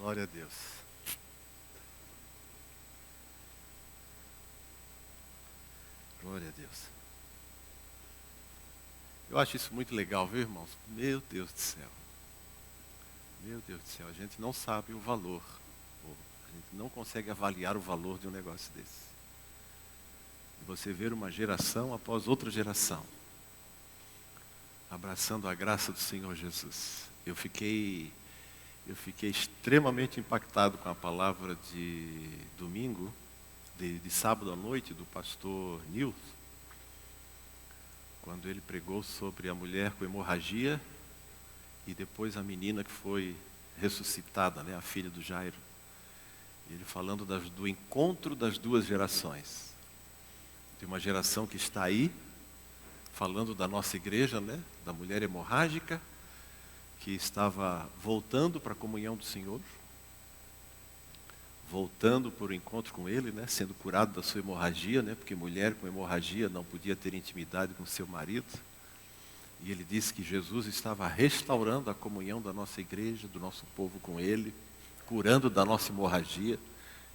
Glória a Deus. Glória a Deus. Eu acho isso muito legal, viu, irmãos? Meu Deus do céu. Meu Deus do céu, a gente não sabe o valor. A gente não consegue avaliar o valor de um negócio desse. E você ver uma geração após outra geração, abraçando a graça do Senhor Jesus. Eu fiquei extremamente impactado com a palavra de domingo, de sábado à noite, do pastor Nils, quando ele pregou sobre a mulher com hemorragia e depois a menina que foi ressuscitada, a filha do Jairo. Ele falando do encontro das duas gerações. De uma geração que está aí, falando da nossa igreja, da mulher hemorrágica, que estava voltando para a comunhão do Senhor, voltando para o encontro com Ele, sendo curado da sua hemorragia, porque mulher com hemorragia não podia ter intimidade com seu marido. E ele disse que Jesus estava restaurando a comunhão da nossa igreja, do nosso povo com Ele, curando da nossa hemorragia.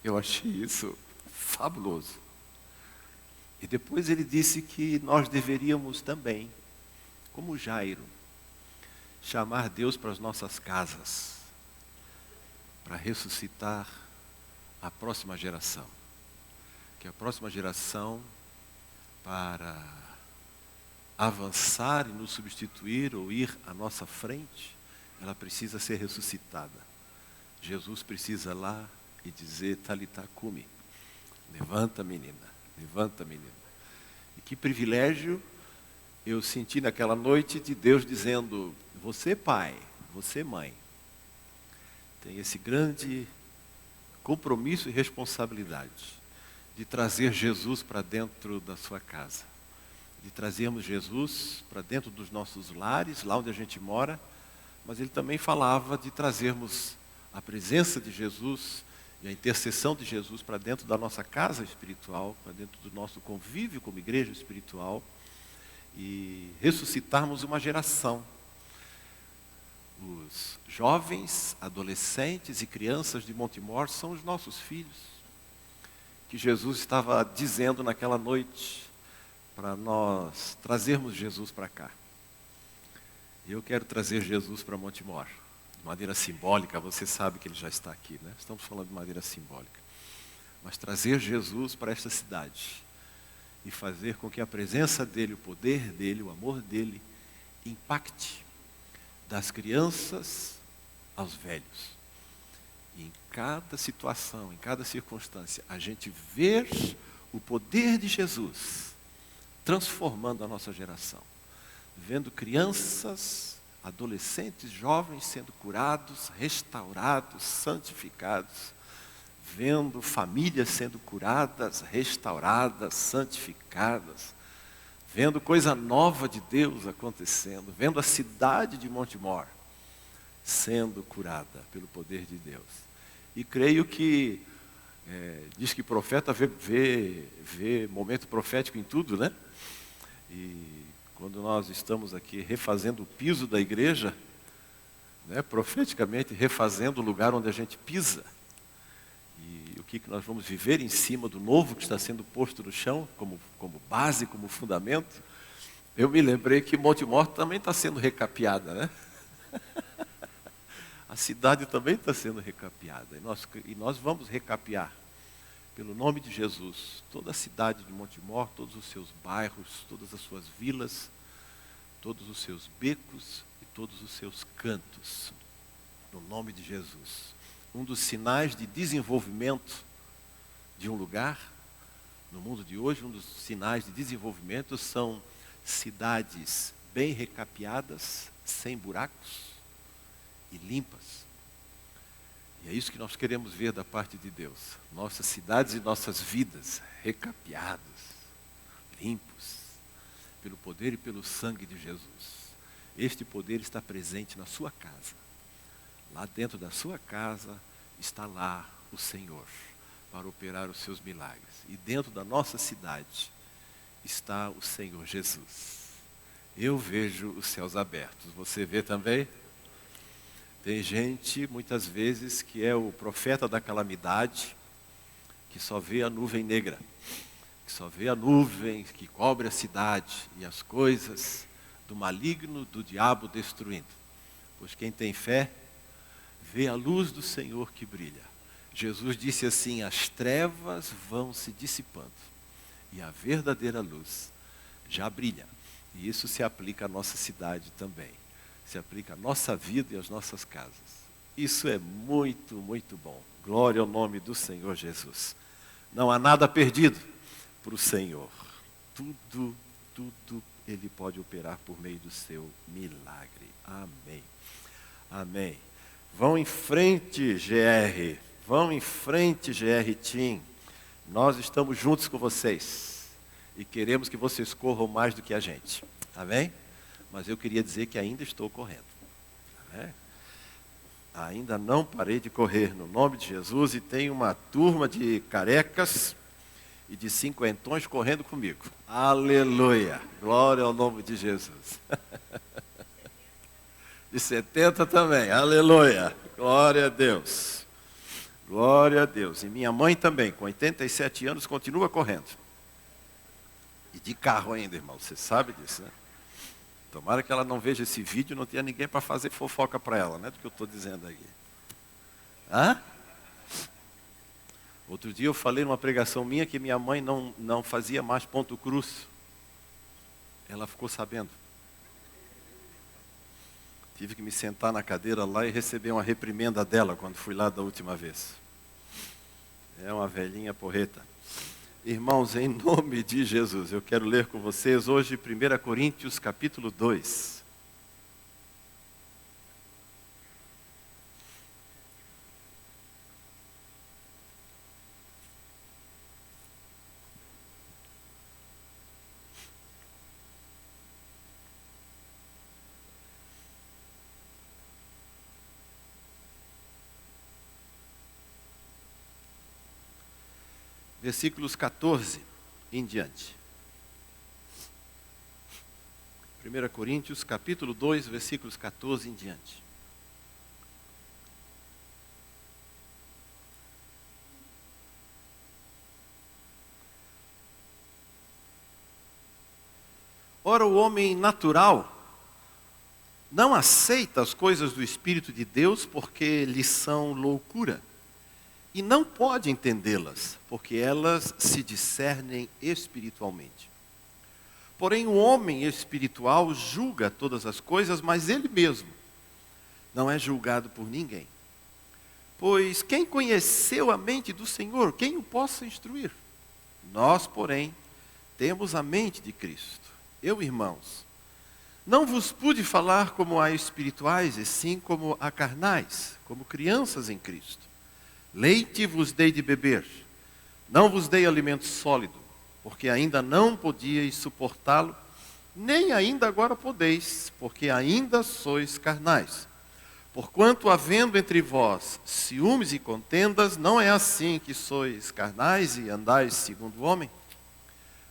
Eu achei isso fabuloso. E depois ele disse que nós deveríamos também, como Jairo, chamar Deus para as nossas casas, para ressuscitar a próxima geração. Que a próxima geração, para avançar e nos substituir ou ir à nossa frente, ela precisa ser ressuscitada. Jesus precisa lá e dizer: Talitá cumi, levanta menina, levanta menina. E que privilégio eu senti naquela noite de Deus dizendo: você pai, você mãe, tem esse grande compromisso e responsabilidade de trazer Jesus para dentro da sua casa, de trazermos Jesus para dentro dos nossos lares, lá onde a gente mora, mas ele também falava de trazermos a presença de Jesus e a intercessão de Jesus para dentro da nossa casa espiritual, para dentro do nosso convívio como igreja espiritual, e ressuscitarmos uma geração. Os jovens, adolescentes e crianças de Montemor são os nossos filhos, que Jesus estava dizendo naquela noite, para nós trazermos Jesus para cá. Eu quero trazer Jesus para Montemor, de maneira simbólica. Você sabe que ele já está aqui, Estamos falando de maneira simbólica. Mas trazer Jesus para esta cidade e fazer com que a presença dele, o poder dele, o amor dele, impacte das crianças aos velhos. E em cada situação, em cada circunstância, a gente ver o poder de Jesus transformando a nossa geração. Vendo crianças, adolescentes, jovens sendo curados, restaurados, santificados. Vendo famílias sendo curadas, restauradas, santificadas. Vendo coisa nova de Deus acontecendo. Vendo a cidade de Montemor sendo curada pelo poder de Deus. E creio que, diz que profeta vê momento profético em tudo, E quando nós estamos aqui refazendo o piso da igreja, profeticamente refazendo o lugar onde a gente pisa, e o que nós vamos viver em cima do novo que está sendo posto no chão, como base, como fundamento, eu me lembrei que Montemor também está sendo recapeada, A cidade também está sendo recapeada, e nós vamos recapear, pelo nome de Jesus, toda a cidade de Montemor, todos os seus bairros, todas as suas vilas, todos os seus becos e todos os seus cantos, no nome de Jesus. Um dos sinais de desenvolvimento de um lugar, no mundo de hoje, um dos sinais de desenvolvimento são cidades bem recapeadas, sem buracos e limpas. E é isso que nós queremos ver da parte de Deus. Nossas cidades e nossas vidas recapeadas, limpos, pelo poder e pelo sangue de Jesus. Este poder está presente na sua casa. Lá dentro da sua casa está lá o Senhor para operar os seus milagres. E dentro da nossa cidade está o Senhor Jesus. Eu vejo os céus abertos. Você vê também? Tem gente, muitas vezes, que é o profeta da calamidade, que só vê a nuvem negra, que só vê a nuvem que cobre a cidade e as coisas do maligno, do diabo destruindo. Pois quem tem fé, vê a luz do Senhor que brilha. Jesus disse assim: as trevas vão se dissipando e a verdadeira luz já brilha. E isso se aplica à nossa cidade também. Se aplica à nossa vida e às nossas casas. Isso é muito, muito bom. Glória ao nome do Senhor Jesus. Não há nada perdido para o Senhor. Tudo Ele pode operar por meio do seu milagre. Amém. Amém. Vão em frente, GR. Vão em frente, GR Team. Nós estamos juntos com vocês. E queremos que vocês corram mais do que a gente. Amém? Mas eu queria dizer que ainda estou correndo. Né? Ainda não parei de correr no nome de Jesus. E tem uma turma de carecas e de cinquentões correndo comigo. Aleluia. Glória ao nome de Jesus. De 70 também. Aleluia. Glória a Deus. Glória a Deus. E minha mãe também, com 87 anos, continua correndo. E de carro ainda, irmão. Você sabe disso, né? Tomara que ela não veja esse vídeo e não tenha ninguém para fazer fofoca para ela, né? Do que eu estou dizendo aqui. Hã? Outro dia eu falei numa pregação minha que minha mãe não fazia mais ponto cruz. Ela ficou sabendo. Tive que me sentar na cadeira lá e receber uma reprimenda dela quando fui lá da última vez. É uma velhinha porreta. Irmãos, em nome de Jesus, eu quero ler com vocês hoje 1 Coríntios capítulo 2. Versículos 14 em diante. 1 Coríntios, capítulo 2, versículos 14 em diante. Ora, o homem natural não aceita as coisas do Espírito de Deus porque lhes são loucura. E não pode entendê-las, porque elas se discernem espiritualmente. Porém, o homem espiritual julga todas as coisas, mas ele mesmo não é julgado por ninguém. Pois quem conheceu a mente do Senhor, quem o possa instruir? Nós, porém, temos a mente de Cristo. Eu, irmãos, não vos pude falar como a espirituais, e sim como a carnais, como crianças em Cristo. Leite vos dei de beber, não vos dei alimento sólido, porque ainda não podíeis suportá-lo, nem ainda agora podeis, porque ainda sois carnais. Porquanto, havendo entre vós ciúmes e contendas, não é assim que sois carnais e andais segundo o homem?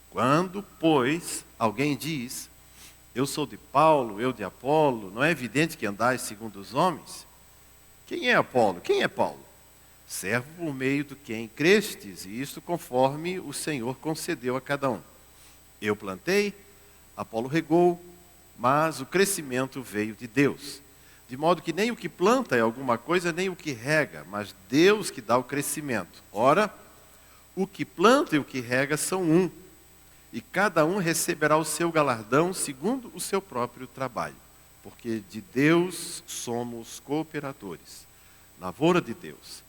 Quando, pois, alguém diz, eu sou de Paulo, eu de Apolo, não é evidente que andais segundo os homens? Quem é Apolo? Quem é Paulo? Servo por meio do quem crestes, e isto conforme o Senhor concedeu a cada um. Eu plantei, Apolo regou, mas o crescimento veio de Deus. De modo que nem o que planta é alguma coisa, nem o que rega, mas Deus que dá o crescimento. Ora, o que planta e o que rega são um, e cada um receberá o seu galardão segundo o seu próprio trabalho. Porque de Deus somos cooperadores, lavoura de Deus.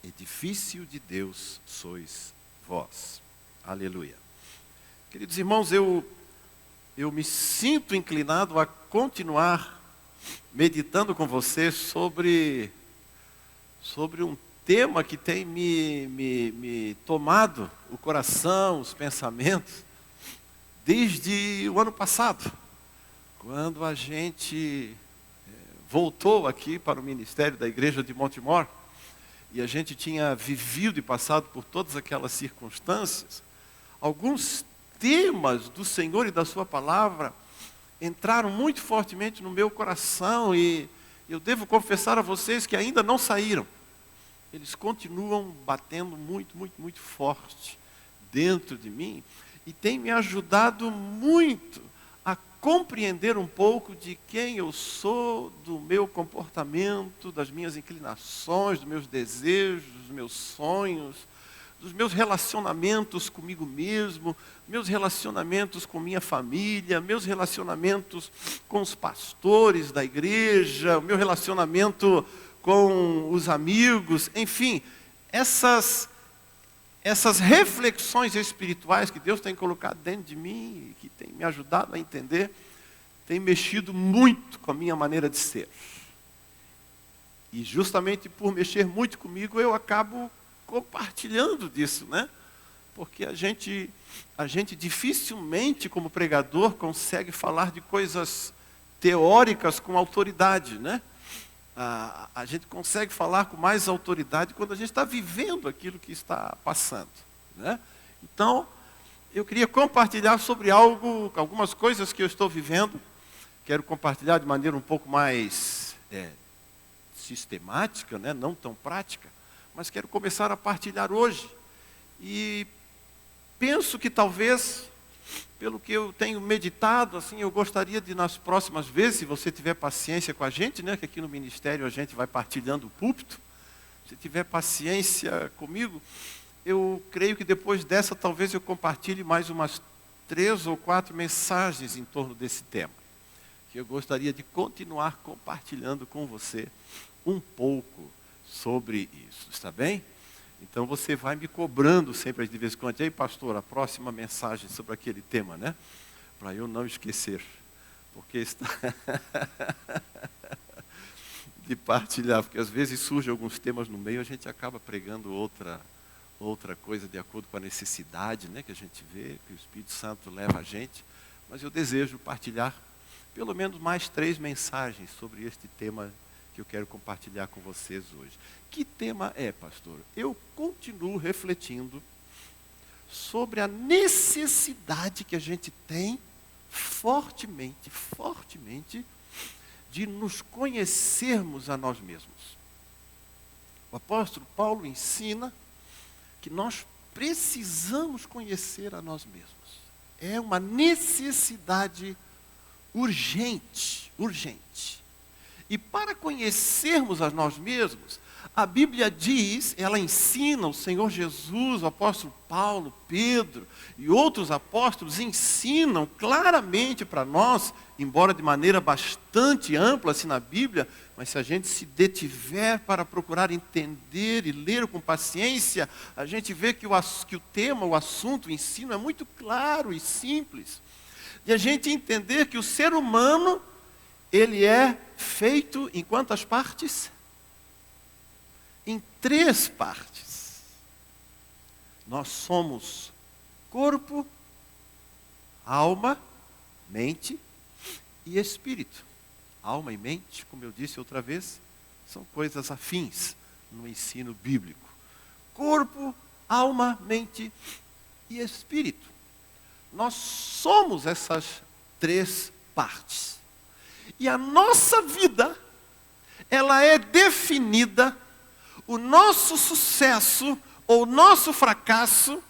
Edifício de Deus sois vós. Aleluia. Queridos irmãos, eu me sinto inclinado a continuar meditando com vocês sobre um tema que tem me tomado o coração, os pensamentos, desde o ano passado, quando a gente voltou aqui para o ministério da igreja de Montemor. E a gente tinha vivido e passado por todas aquelas circunstâncias. Alguns temas do Senhor e da sua palavra entraram muito fortemente no meu coração. E eu devo confessar a vocês que ainda não saíram. Eles continuam batendo muito, muito, muito forte dentro de mim e tem me ajudado muito a compreender um pouco de quem eu sou, do meu comportamento, das minhas inclinações, dos meus desejos, dos meus sonhos, dos meus relacionamentos comigo mesmo, meus relacionamentos com minha família, meus relacionamentos com os pastores da igreja, o meu relacionamento com os amigos, enfim, essas reflexões espirituais que Deus tem colocado dentro de mim e que tem me ajudado a entender, tem mexido muito com a minha maneira de ser. E justamente por mexer muito comigo, eu acabo compartilhando disso, né? Porque a gente dificilmente, como pregador, consegue falar de coisas teóricas com autoridade, né? A gente consegue falar com mais autoridade quando a gente está vivendo aquilo que está passando, né? Então, eu queria compartilhar sobre algumas coisas que eu estou vivendo. Quero compartilhar de maneira um pouco mais sistemática, né? Não tão prática, mas quero começar a partilhar hoje. E penso que talvez, pelo que eu tenho meditado, assim, eu gostaria de nas próximas vezes, se você tiver paciência com a gente, né, que aqui no ministério a gente vai partilhando o púlpito, se tiver paciência comigo, eu creio que depois dessa talvez eu compartilhe mais umas 3 ou 4 mensagens em torno desse tema, que eu gostaria de continuar compartilhando com você um pouco sobre isso, está bem? Então você vai me cobrando sempre de vez em quando. E aí, pastor, a próxima mensagem sobre aquele tema, né? Para eu não esquecer. Porque está de partilhar, porque às vezes surgem alguns temas no meio, a gente acaba pregando outra coisa de acordo com a necessidade, né, que a gente vê, que o Espírito Santo leva a gente. Mas eu desejo partilhar pelo menos mais 3 mensagens sobre este tema que eu quero compartilhar com vocês hoje. Que tema é, pastor? Eu continuo refletindo sobre a necessidade que a gente tem fortemente, de nos conhecermos a nós mesmos. O apóstolo Paulo ensina que nós precisamos conhecer a nós mesmos. É uma necessidade urgente. E para conhecermos a nós mesmos, a Bíblia diz, ela ensina, o Senhor Jesus, o apóstolo Paulo, Pedro e outros apóstolos ensinam claramente para nós, embora de maneira bastante ampla assim na Bíblia, mas se a gente se detiver para procurar entender e ler com paciência, a gente vê que o tema, o assunto, o ensino é muito claro e simples. E a gente entender que o ser humano, ele é feito em quantas partes? Em 3 partes. Nós somos corpo, alma, mente e espírito. Alma e mente, como eu disse outra vez, são coisas afins no ensino bíblico. Corpo, alma, mente e espírito. Nós somos essas 3 partes. E a nossa vida, ela é definida, o nosso sucesso ou nosso fracasso,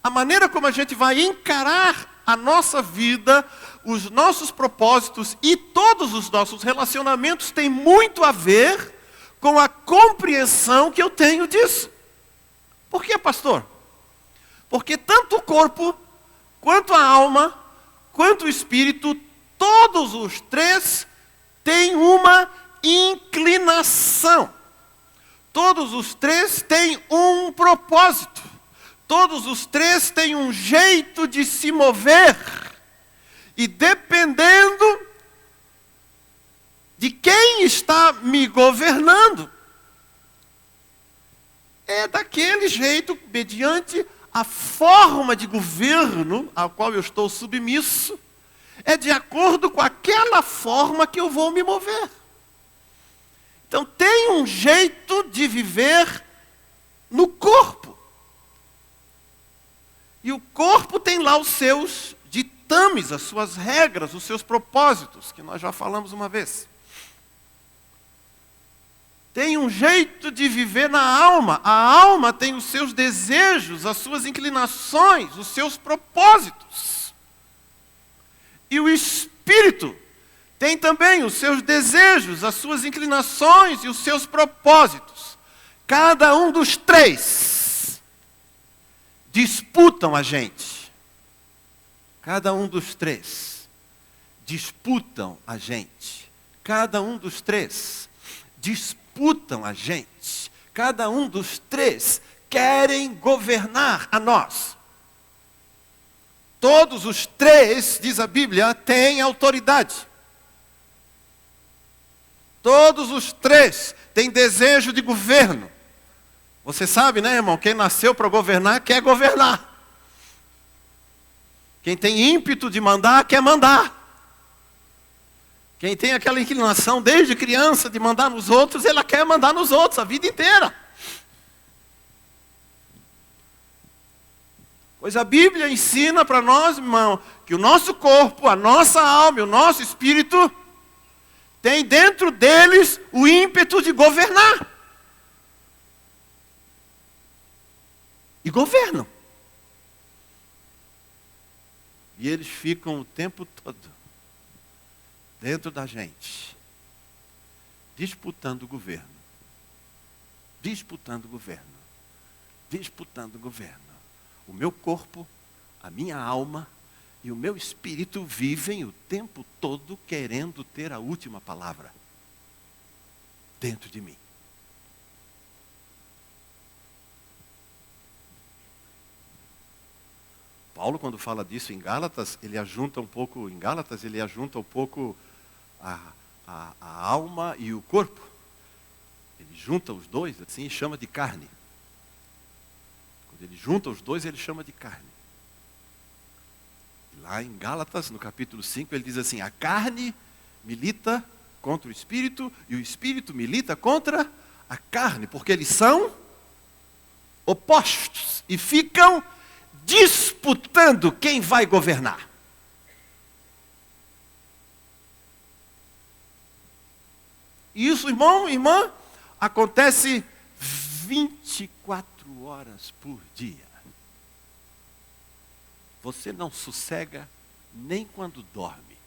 a maneira como a gente vai encarar a nossa vida, os nossos propósitos e todos os nossos relacionamentos tem muito a ver com a compreensão que eu tenho disso. Por quê, pastor? Porque tanto o corpo, quanto a alma, quanto o espírito, todos os 3 têm uma inclinação. Todos os 3 têm um propósito. Todos os 3 têm um jeito de se mover. E dependendo de quem está me governando, é daquele jeito, mediante a forma de governo a qual eu estou submisso, é de acordo com aquela forma que eu vou me mover. Então tem um jeito de viver no corpo. E o corpo tem lá os seus ditames, as suas regras, os seus propósitos, que nós já falamos uma vez. tem um jeito de viver na alma. A alma tem os seus desejos, as suas inclinações, os seus propósitos. E o espírito tem também os seus desejos, as suas inclinações e os seus propósitos. Cada um dos três disputam a gente. Cada um dos três disputam a gente. Cada um dos três disputam a gente. Cada um dos três querem governar a nós. Todos os três, diz a Bíblia, têm autoridade. Todos os três têm desejo de governo. Você sabe, né, irmão? Quem nasceu para governar, quer governar. Quem tem ímpeto de mandar, quer mandar. Quem tem aquela inclinação desde criança de mandar nos outros, ela quer mandar nos outros a vida inteira. Pois a Bíblia ensina para nós, irmão, que o nosso corpo, a nossa alma e o nosso espírito tem dentro deles o ímpeto de governar. E governam. E eles ficam o tempo todo dentro da gente, disputando o governo. Disputando o governo. Disputando o governo. O meu corpo, a minha alma e o meu espírito vivem o tempo todo querendo ter a última palavra dentro de mim. Paulo, quando fala disso em Gálatas, ele ajunta um pouco a alma e o corpo. Ele junta os dois assim e chama de carne. Quando ele junta os dois, ele chama de carne. E lá em Gálatas, no capítulo 5, ele diz assim: a carne milita contra o espírito e o espírito milita contra a carne, porque eles são opostos e ficam disputando quem vai governar. E isso, irmão, irmã, acontece 24 horas por dia. Você não sossega nem quando dorme.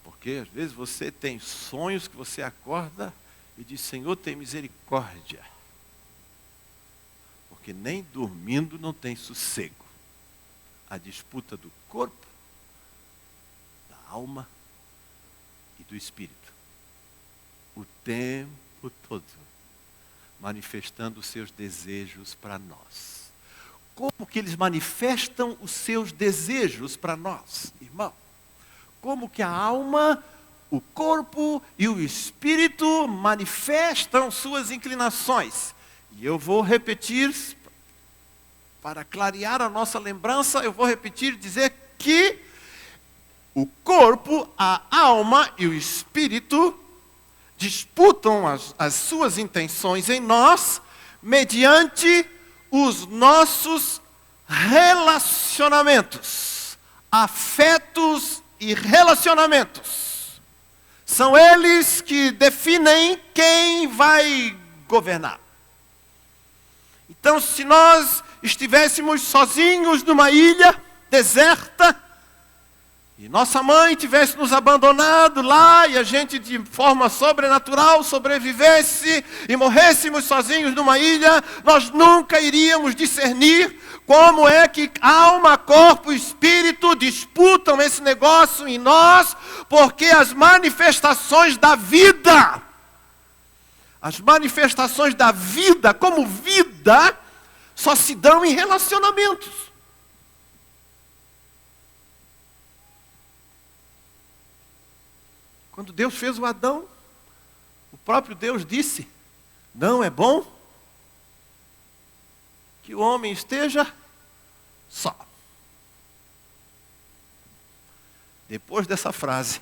Porque às vezes você tem sonhos que você acorda e diz: Senhor, tem misericórdia. Porque nem dormindo não tem sossego. A disputa do corpo, da alma e do espírito. O tempo todo. Manifestando os seus desejos para nós. Como que eles manifestam os seus desejos para nós, irmão? Como que a alma, o corpo e o espírito manifestam suas inclinações? E eu vou repetir, para clarear a nossa lembrança, eu vou repetir, dizer que o corpo, a alma e o espírito disputam as suas intenções em nós, mediante os nossos relacionamentos, afetos e relacionamentos. São eles que definem quem vai governar. Então, se nós estivéssemos sozinhos numa ilha deserta, e nossa mãe tivesse nos abandonado lá, e a gente de forma sobrenatural sobrevivesse, e morrêssemos sozinhos numa ilha, nós nunca iríamos discernir como é que alma, corpo e espírito disputam esse negócio em nós, porque as manifestações da vida, como vida, só se dão em relacionamentos. Quando Deus fez o Adão, o próprio Deus disse: não é bom que o homem esteja só. Depois dessa frase,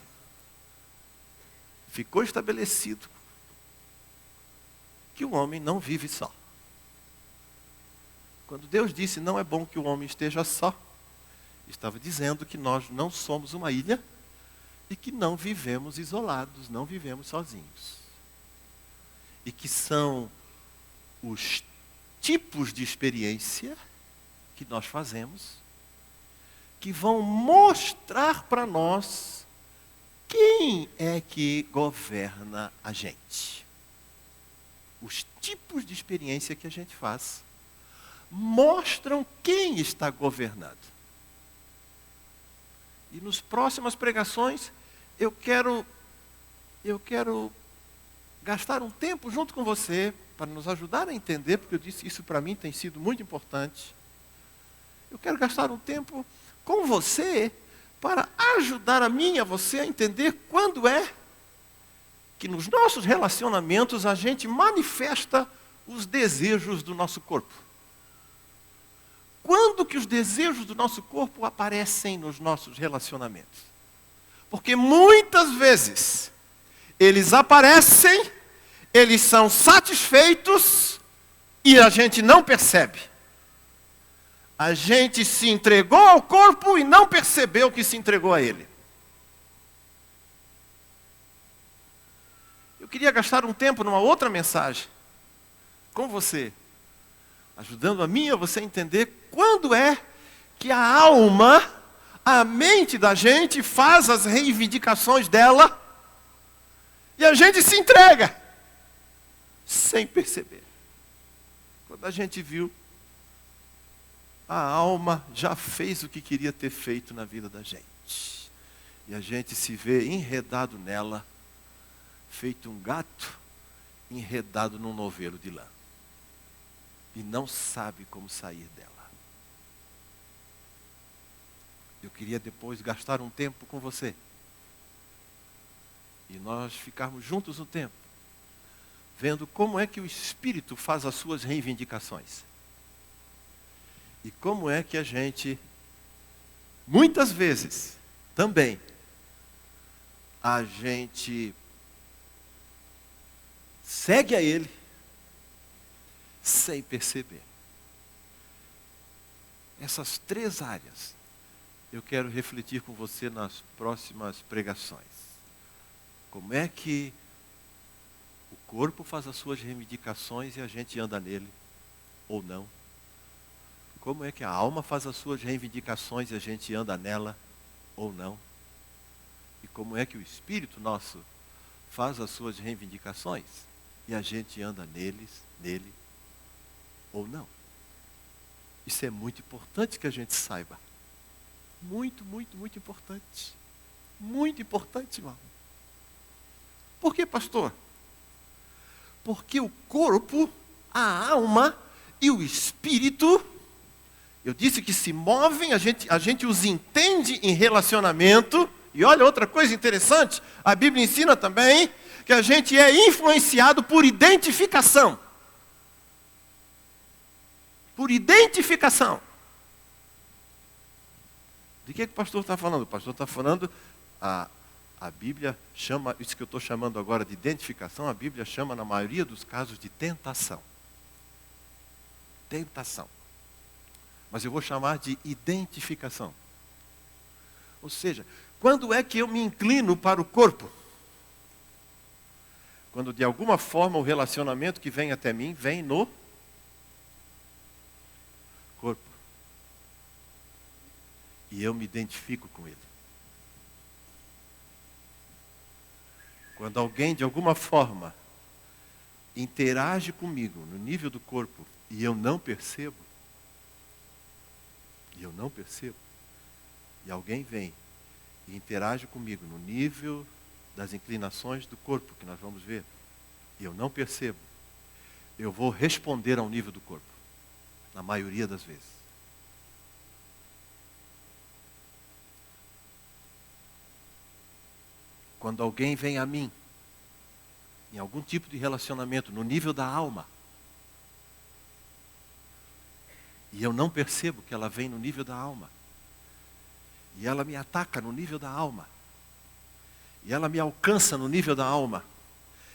ficou estabelecido que o homem não vive só. Quando Deus disse não é bom que o homem esteja só, estava dizendo que nós não somos uma ilha, e que não vivemos isolados, não vivemos sozinhos. E que são os tipos de experiência que nós fazemos que vão mostrar para nós quem é que governa a gente. Os tipos de experiência que a gente faz mostram quem está governando. E nas próximas pregações eu quero gastar um tempo junto com você para nos ajudar a entender, porque eu disse isso para mim tem sido muito importante. Eu quero gastar um tempo com você para ajudar a mim e a você a entender quando é que nos nossos relacionamentos a gente manifesta os desejos do nosso corpo. Quando que os desejos do nosso corpo aparecem nos nossos relacionamentos? Porque muitas vezes eles aparecem, eles são satisfeitos e a gente não percebe. A gente se entregou ao corpo e não percebeu que se entregou a ele. Eu queria gastar um tempo numa outra mensagem com você, ajudando a mim e a você entender quando é que a alma, a mente da gente faz as reivindicações dela e a gente se entrega sem perceber. Quando a gente viu, a alma já fez o que queria ter feito na vida da gente. E a gente se vê enredado nela, feito um gato enredado num novelo de lã. E não sabe como sair dela. Eu queria depois gastar um tempo com você. E nós ficarmos juntos um tempo, vendo como é que o Espírito faz as suas reivindicações. E como é que a gente, muitas vezes, também, a gente segue a Ele, sem perceber. Essas 3 áreas, eu quero refletir com você nas próximas pregações. Como é que o corpo faz as suas reivindicações e a gente anda nele, ou não? Como é que a alma faz as suas reivindicações e a gente anda nela, ou não? E como é que o Espírito nosso faz as suas reivindicações e a gente anda nele, ou não? Isso é muito importante que a gente saiba. Muito, muito, muito importante. Muito importante, irmão. Por que, pastor? Porque o corpo, a alma e o espírito, eu disse que se movem, a gente os entende em relacionamento. E olha outra coisa interessante, a Bíblia ensina também que a gente é influenciado por identificação. Por identificação. De que o pastor está falando? O pastor está falando, a Bíblia chama, isso que eu estou chamando agora de identificação, a Bíblia chama na maioria dos casos de tentação. Tentação. Mas eu vou chamar de identificação. Ou seja, quando é que eu me inclino para o corpo? Quando de alguma forma o relacionamento que vem até mim vem no corpo. E eu me identifico com ele. Quando alguém de alguma forma interage comigo no nível do corpo e eu não percebo, e alguém vem e interage comigo no nível das inclinações do corpo, que nós vamos ver, e eu não percebo, eu vou responder ao nível do corpo, na maioria das vezes. Quando alguém vem a mim, em algum tipo de relacionamento, no nível da alma, e eu não percebo que ela vem no nível da alma, e ela me ataca no nível da alma, e ela me alcança no nível da alma,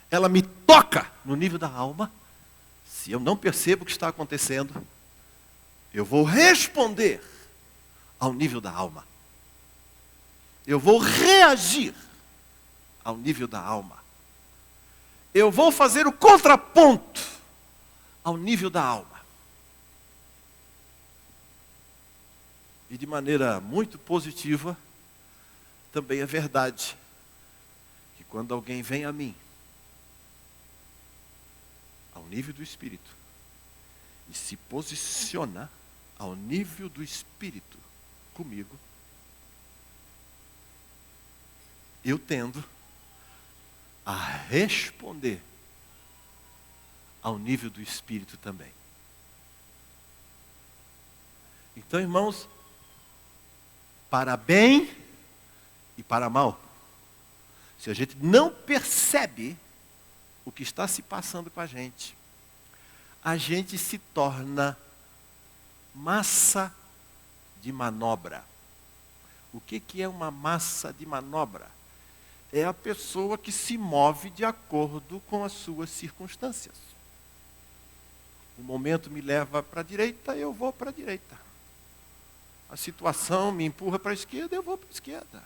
ela me toca no nível da alma, se eu não percebo o que está acontecendo, eu vou responder ao nível da alma. Eu vou reagir ao nível da alma. Eu vou fazer o contraponto ao nível da alma. E de maneira muito positiva, também é verdade que quando alguém vem a mim, ao nível do Espírito, e se posiciona ao nível do Espírito comigo, eu tendo a responder ao nível do Espírito também. Então, irmãos, para bem e para mal, se a gente não percebe o que está se passando com a gente se torna massa de manobra. O que é uma massa de manobra? É a pessoa que se move de acordo com as suas circunstâncias. O momento me leva para a direita, eu vou para a direita. A situação me empurra para a esquerda, eu vou para a esquerda.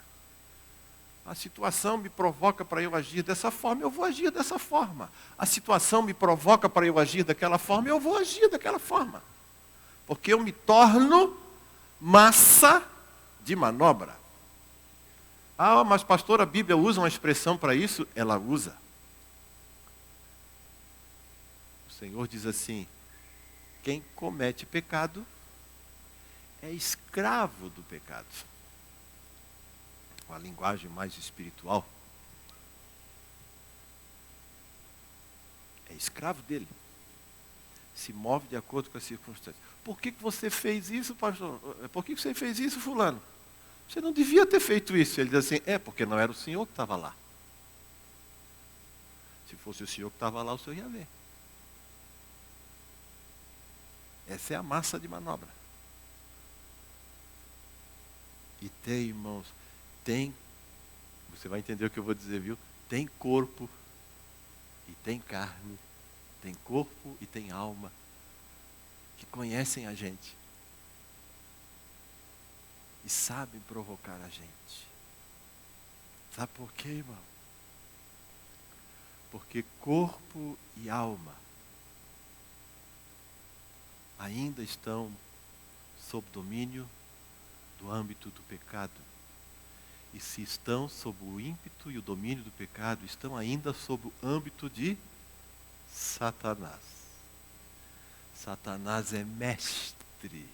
A situação me provoca para eu agir dessa forma, eu vou agir dessa forma. A situação me provoca para eu agir daquela forma, eu vou agir daquela forma. Porque eu me torno massa de manobra. Ah, mas pastor, a Bíblia usa uma expressão para isso? Ela usa. O Senhor diz assim: quem comete pecado é escravo do pecado. Com a linguagem mais espiritual, é escravo dele. Se move de acordo com as circunstâncias. Por que você fez isso, pastor? Por que você fez isso, fulano? Você não devia ter feito isso. Ele diz assim: porque não era o senhor que estava lá. Se fosse o senhor que estava lá, o senhor ia ver. Essa é a massa de manobra. E tem, irmãos, você vai entender o que eu vou dizer, viu? Tem corpo e tem carne, tem corpo e tem alma, que conhecem a gente e sabem provocar a gente. Sabe por quê, irmão? Porque corpo e alma ainda estão sob domínio do âmbito do pecado. E se estão sob o ímpeto e o domínio do pecado, estão ainda sob o âmbito de Satanás. Satanás é mestre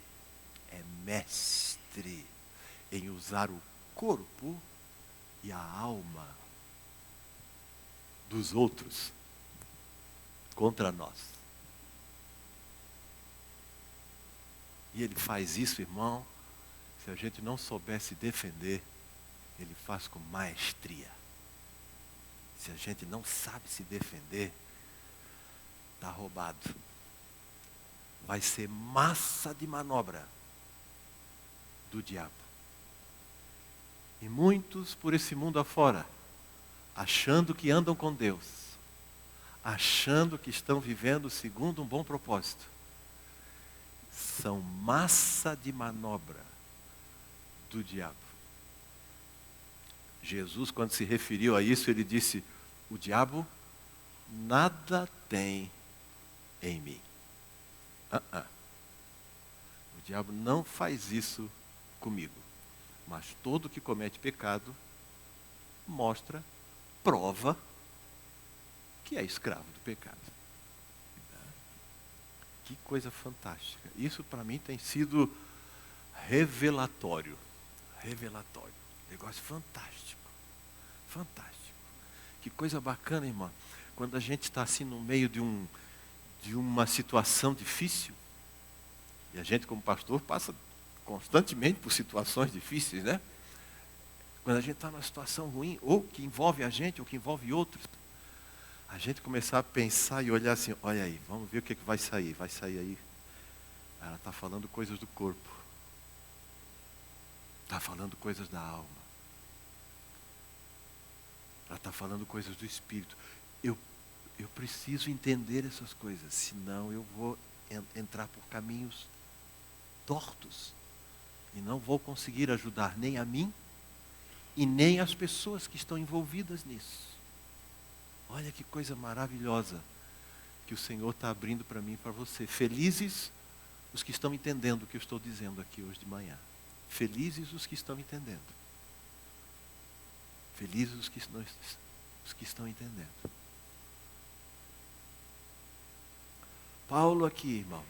em usar o corpo e a alma dos outros contra nós. E ele faz isso, irmão, se a gente não soubesse defender, ele faz com maestria. Se a gente não sabe se defender, está roubado. Vai ser massa de manobra do diabo. E muitos por esse mundo afora, achando que andam com Deus, achando que estão vivendo segundo um bom propósito, são massa de manobra do diabo. Jesus, quando se referiu a isso, ele disse: o diabo nada tem em mim. O diabo não faz isso comigo. Mas todo que comete pecado mostra, prova que é escravo do pecado. Que coisa fantástica. Isso para mim tem sido revelatório. Negócio fantástico. Que coisa bacana, irmão. Quando a gente está assim no meio de uma situação difícil, e a gente como pastor passa constantemente por situações difíceis, né? Quando a gente está numa situação ruim, ou que envolve a gente, ou que envolve outros, a gente começar a pensar e olhar assim: olha aí, vamos ver o que vai sair. Vai sair aí. Ela está falando coisas do corpo. Está falando coisas da alma. Ela está falando coisas do espírito. Eu preciso entender essas coisas, senão eu vou entrar por caminhos tortos. E não vou conseguir ajudar nem a mim e nem as pessoas que estão envolvidas nisso. Olha que coisa maravilhosa que o Senhor está abrindo para mim e para você. Felizes os que estão entendendo o que eu estou dizendo aqui hoje de manhã. Felizes os que estão entendendo. Felizes os que estão entendendo. Paulo aqui, irmãos,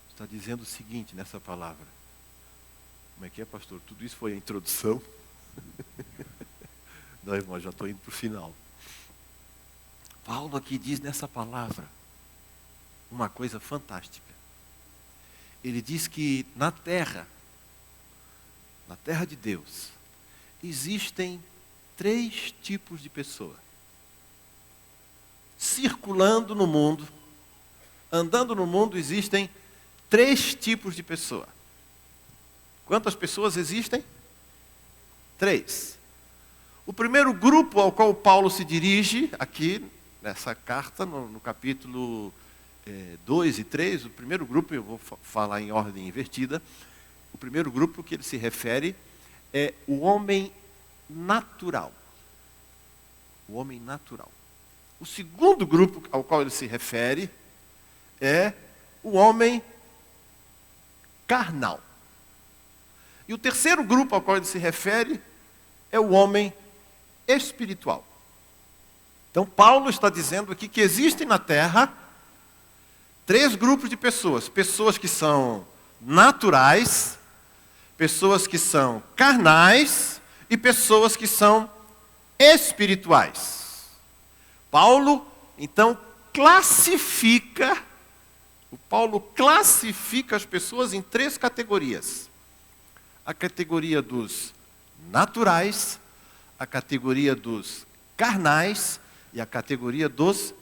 está dizendo o seguinte nessa palavra. Como é que é, pastor? Tudo isso foi a introdução? Não, irmão, já estou indo para o final. Paulo aqui diz nessa palavra uma coisa fantástica. Ele diz que na terra de Deus, existem 3 tipos de pessoa. Circulando no mundo, andando no mundo, existem 3 tipos de pessoa. Quantas pessoas existem? 3. O primeiro grupo ao qual Paulo se dirige, aqui nessa carta, no capítulo 2 e 3, o primeiro grupo, eu vou falar em ordem invertida, o primeiro grupo que ele se refere é o homem natural. O homem natural. O segundo grupo ao qual ele se refere é o homem carnal. E o terceiro grupo ao qual ele se refere é o homem espiritual. Então Paulo está dizendo aqui que existem na terra 3 grupos de pessoas. Pessoas que são naturais, pessoas que são carnais e pessoas que são espirituais. Paulo, então, classifica as pessoas em 3 categorias. A categoria dos naturais, a categoria dos carnais e a categoria dos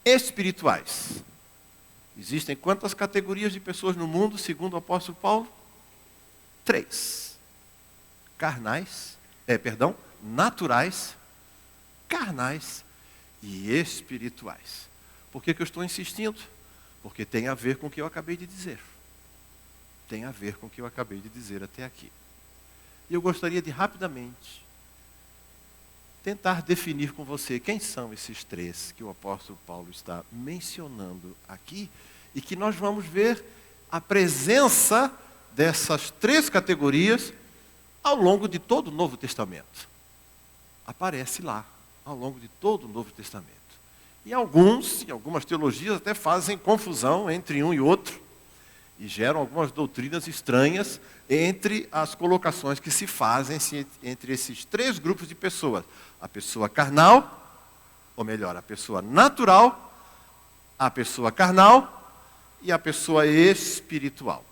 espirituais. Existem quantas categorias de pessoas no mundo, segundo o apóstolo Paulo? 3. Naturais, carnais e espirituais. Por que eu estou insistindo? Porque tem a ver com o que eu acabei de dizer. Tem a ver com o que eu acabei de dizer até aqui. E eu gostaria de rapidamente tentar definir com você quem são esses 3 que o apóstolo Paulo está mencionando aqui e que nós vamos ver a presença dessas 3 categorias ao longo de todo o Novo Testamento. Aparece lá, ao longo de todo o Novo Testamento. E algumas teologias até fazem confusão entre um e outro e geram algumas doutrinas estranhas entre as colocações que se fazem entre esses 3 grupos de pessoas. A pessoa carnal, ou melhor, a pessoa natural, a pessoa carnal e a pessoa espiritual.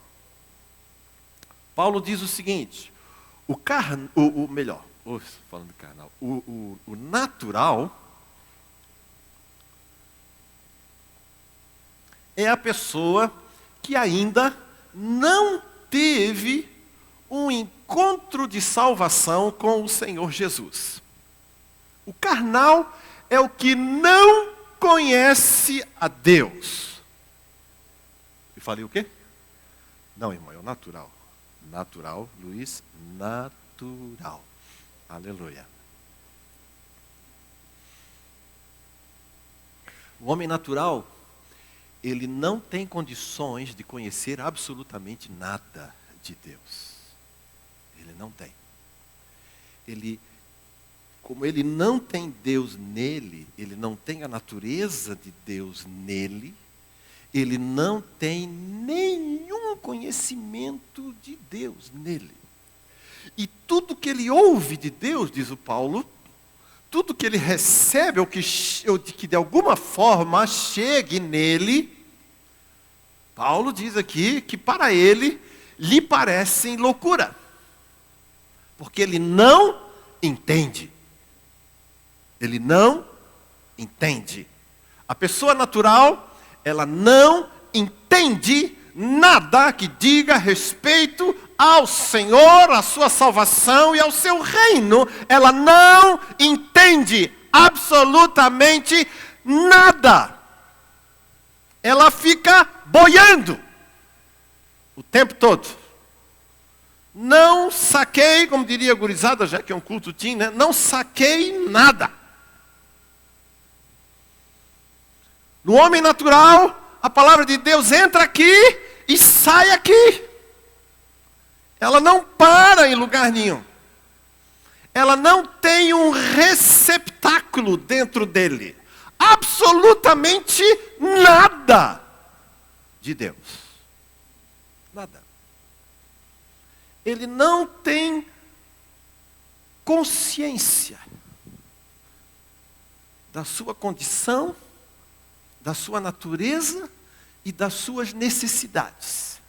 Paulo diz o seguinte, o natural é a pessoa que ainda não teve um encontro de salvação com o Senhor Jesus. O carnal é o que não conhece a Deus. Eu falei o quê? Não, irmão, é o natural. Natural, Luiz, natural. Aleluia. O homem natural, ele não tem condições de conhecer absolutamente nada de Deus. Ele não tem. Como ele não tem Deus nele, ele não tem a natureza de Deus nele, ele não tem nenhum conhecimento de Deus nele. E tudo que ele ouve de Deus, diz o Paulo, tudo que ele recebe, ou que de alguma forma chegue nele, Paulo diz aqui que para ele lhe parecem loucura. Porque ele não entende. Ele não entende. A pessoa natural, ela não entende nada que diga respeito ao Senhor, à sua salvação e ao seu reino. Ela não entende absolutamente nada. Ela fica boiando o tempo todo. Não saquei, como diria a gurizada, já que é um culto teen, né? Não saquei nada. No homem natural, a palavra de Deus entra aqui e sai aqui. Ela não para em lugar nenhum. Ela não tem um receptáculo dentro dele. Absolutamente nada de Deus. Nada. Ele não tem consciência da sua condição, da sua natureza e das suas necessidades.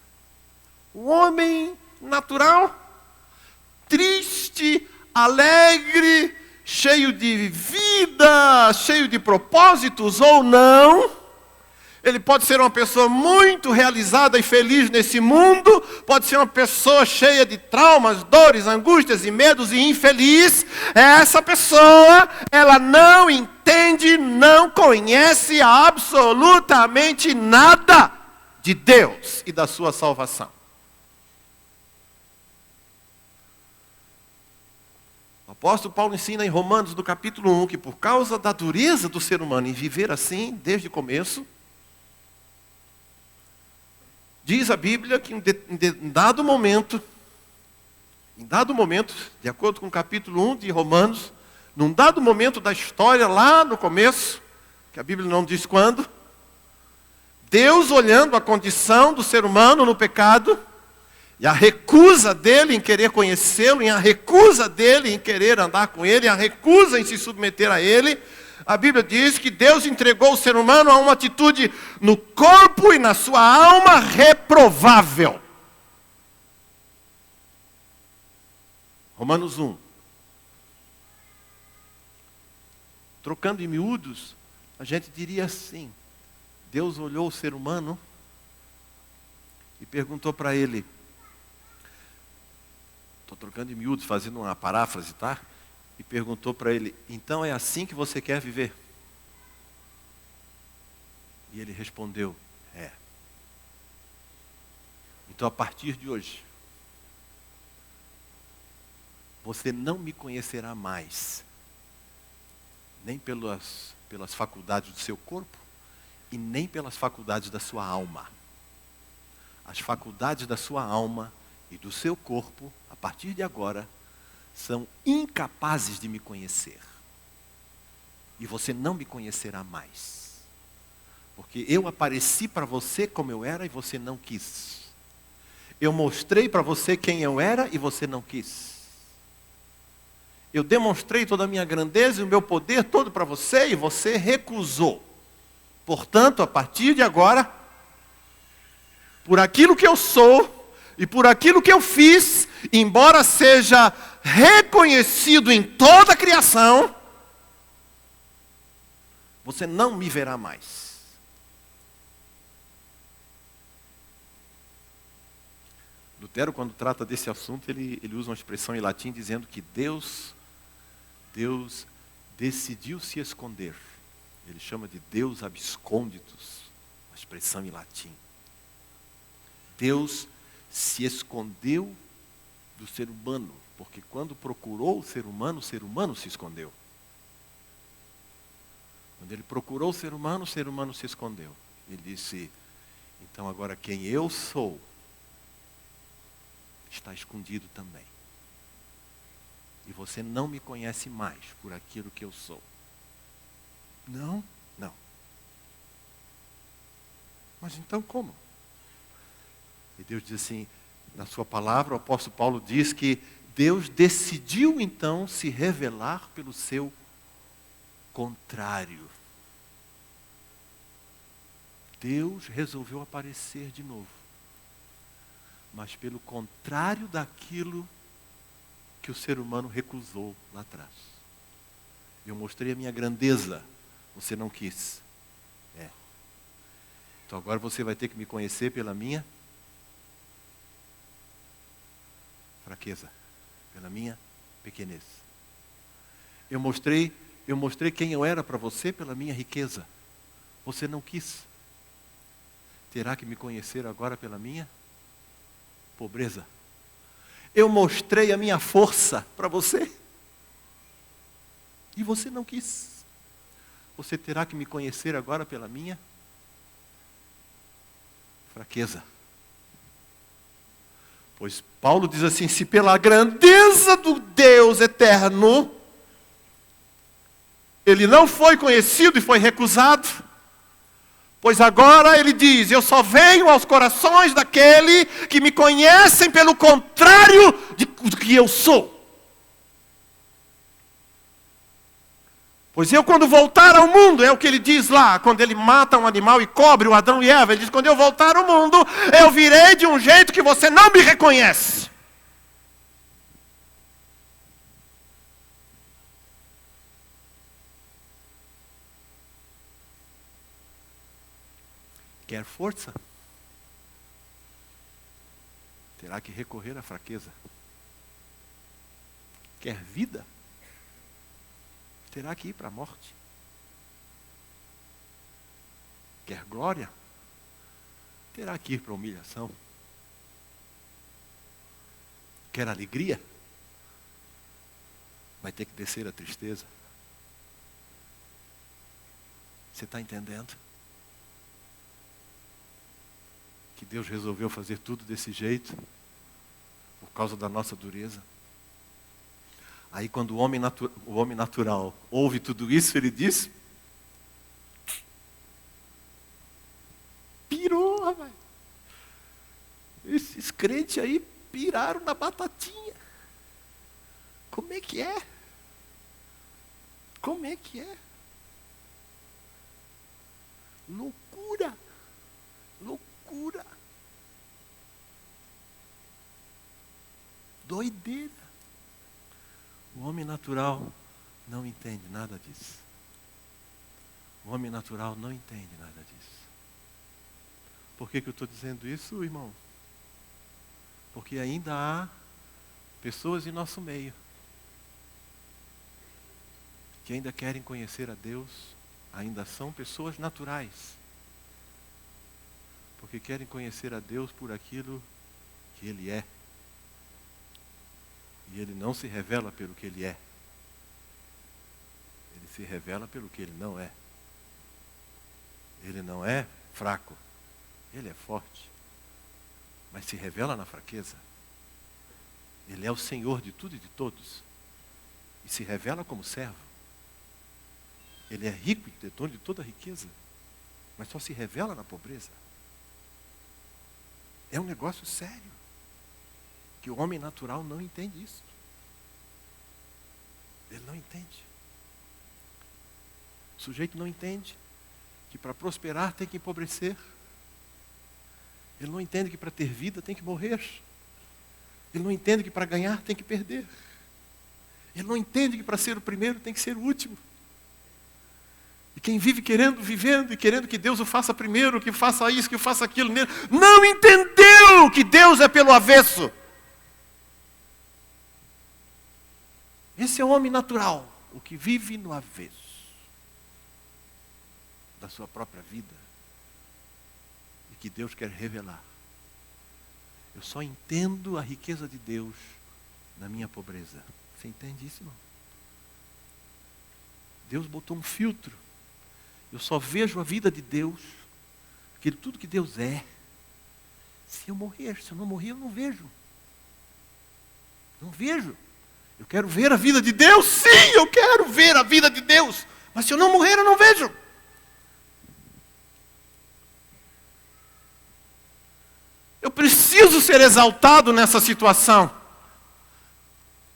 O homem natural, triste, alegre, cheio de vida, cheio de propósitos ou não, ele pode ser uma pessoa muito realizada e feliz nesse mundo, pode ser uma pessoa cheia de traumas, dores, angústias e medos e infeliz. Essa pessoa, ela não entende, não conhece absolutamente nada de Deus e da sua salvação. O apóstolo Paulo ensina em Romanos, no capítulo 1, que por causa da dureza do ser humano em viver assim, desde o começo, diz a Bíblia que em dado momento, de acordo com o capítulo 1 de Romanos, num dado momento da história, lá no começo, que a Bíblia não diz quando, Deus olhando a condição do ser humano no pecado, e a recusa dele em querer conhecê-lo, e a recusa dele em querer andar com ele, e a recusa em se submeter a ele, a Bíblia diz que Deus entregou o ser humano a uma atitude no corpo e na sua alma reprovável. Romanos 1. Trocando em miúdos, a gente diria assim: Deus olhou o ser humano e perguntou para ele, estou trocando em miúdos, fazendo uma paráfrase, tá? E perguntou para ele, então é assim que você quer viver? E ele respondeu, é. Então a partir de hoje, você não me conhecerá mais, nem pelas faculdades do seu corpo, e nem pelas faculdades da sua alma. As faculdades da sua alma e do seu corpo, a partir de agora, são incapazes de me conhecer. E você não me conhecerá mais. Porque eu apareci para você como eu era e você não quis. Eu mostrei para você quem eu era e você não quis. Eu demonstrei toda a minha grandeza e o meu poder todo para você e você recusou. Portanto, a partir de agora, por aquilo que eu sou e por aquilo que eu fiz, embora seja reconhecido em toda a criação, você não me verá mais. Lutero, quando trata desse assunto, ele usa uma expressão em latim dizendo que Deus decidiu se esconder. Ele chama de Deus absconditus, uma expressão em latim. Deus se escondeu do ser humano, porque quando procurou o ser humano se escondeu. Quando ele procurou o ser humano se escondeu. Ele disse, então agora quem eu sou está escondido também. E você não me conhece mais por aquilo que eu sou. Não, não. Mas então como? E Deus diz assim, na sua palavra, o apóstolo Paulo diz que Deus decidiu então se revelar pelo seu contrário. Deus resolveu aparecer de novo. Mas pelo contrário daquilo que o ser humano recusou lá atrás. Eu mostrei a minha grandeza, você não quis. Então agora você vai ter que me conhecer pela minha fraqueza, pela minha pequenez. Eu mostrei quem eu era para você pela minha riqueza. Você não quis. Terá que me conhecer agora pela minha pobreza. Eu mostrei a minha força para você. E você não quis. Você terá que me conhecer agora pela minha fraqueza. Pois Paulo diz assim, se pela grandeza do Deus eterno, ele não foi conhecido e foi recusado, pois agora ele diz, eu só venho aos corações daquele que me conhecem pelo contrário do que eu sou. Pois eu quando voltar ao mundo, é o que ele diz lá, quando ele mata um animal e cobre o Adão e Eva, ele diz, quando eu voltar ao mundo, eu virei de um jeito que você não me reconhece. Quer força? Terá que recorrer à fraqueza. Quer vida? Terá que ir para a morte. Quer glória? Terá que ir para a humilhação. Quer alegria? Vai ter que descer a tristeza. Você está entendendo? Que Deus resolveu fazer tudo desse jeito, por causa da nossa dureza. Aí quando o homem natural ouve tudo isso, ele diz, pirou, rapaz. Esses crentes aí piraram na batatinha. Como é que é? Como é que é? Loucura. Loucura. Doideira. O homem natural não entende nada disso. O homem natural não entende nada disso. Por que eu estou dizendo isso, irmão? Porque ainda há pessoas em nosso meio que ainda querem conhecer a Deus, ainda são pessoas naturais, porque querem conhecer a Deus por aquilo que Ele é. E Ele não se revela pelo que Ele é. Ele se revela pelo que Ele não é. Ele não é fraco. Ele é forte. Mas se revela na fraqueza. Ele é o Senhor de tudo e de todos. E se revela como servo. Ele é rico e dono de toda a riqueza. Mas só se revela na pobreza. É um negócio sério. Que o homem natural não entende isso. Ele não entende. O sujeito não entende que para prosperar tem que empobrecer. Ele não entende que para ter vida tem que morrer. Ele não entende que para ganhar tem que perder. Ele não entende que para ser o primeiro tem que ser o último. E quem vive vivendo e querendo que Deus o faça primeiro, que faça isso, que faça aquilo, não entendeu que Deus é pelo avesso. Esse é o homem natural, o que vive no avesso da sua própria vida e que Deus quer revelar. Eu só entendo a riqueza de Deus na minha pobreza. Você entende isso, irmão? Deus botou um filtro. Eu só vejo a vida de Deus, tudo que Deus é, se eu morrer. Se eu não morrer, eu não vejo. Não vejo. Eu quero ver a vida de Deus, sim, eu quero ver a vida de Deus. Mas se eu não morrer, eu não vejo. Eu preciso ser exaltado nessa situação.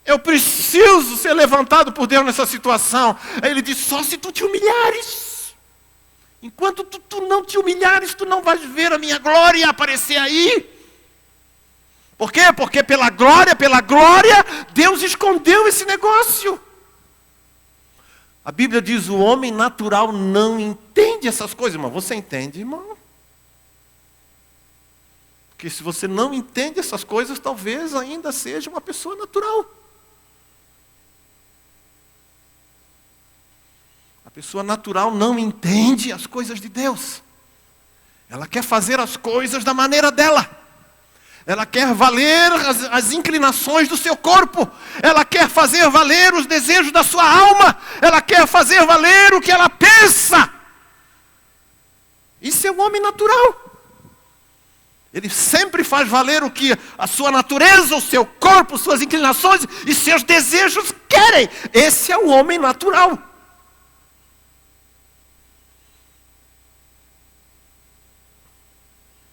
Eu preciso ser levantado por Deus nessa situação. Aí ele diz, só se tu te humilhares. Enquanto tu não te humilhares, tu não vais ver a minha glória aparecer aí. Por quê? Porque pela glória, Deus escondeu esse negócio. A Bíblia diz, o homem natural não entende essas coisas. Irmão, você entende, irmão? Porque se você não entende essas coisas, talvez ainda seja uma pessoa natural. A pessoa natural não entende as coisas de Deus. Ela quer fazer as coisas da maneira dela. Ela quer valer as inclinações do seu corpo. Ela quer fazer valer os desejos da sua alma. Ela quer fazer valer o que ela pensa. Isso é o homem natural. Ele sempre faz valer o que a sua natureza, o seu corpo, suas inclinações e seus desejos querem. Esse é o homem natural.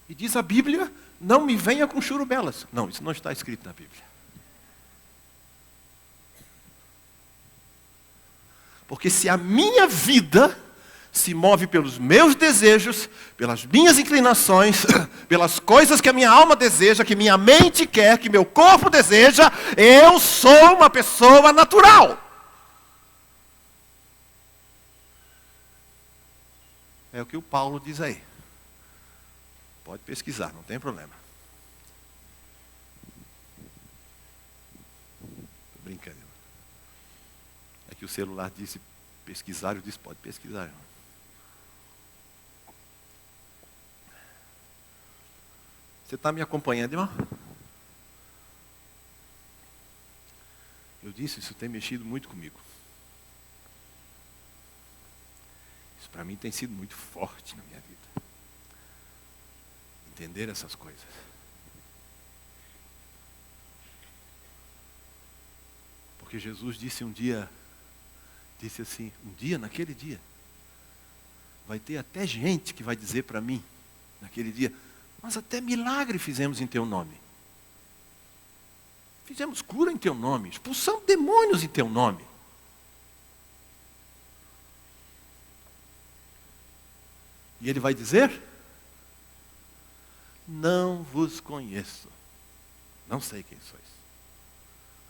E diz a Bíblia, não me venha com churubelas. Não, isso não está escrito na Bíblia. Porque se a minha vida se move pelos meus desejos, pelas minhas inclinações, pelas coisas que a minha alma deseja, que minha mente quer, que meu corpo deseja, eu sou uma pessoa natural. É o que o Paulo diz aí. Pode pesquisar, não tem problema. Estou brincando. É que o celular disse pesquisar, eu disse pode pesquisar. Você está me acompanhando, irmão? Eu disse, isso tem mexido muito comigo. Isso para mim tem sido muito forte na minha vida. Entender essas coisas. Porque Jesus disse assim, naquele dia, vai ter até gente que vai dizer para mim, naquele dia, mas até milagre fizemos em teu nome. Fizemos cura em teu nome, expulsamos demônios em teu nome. E ele vai dizer, não vos conheço, não sei quem sois.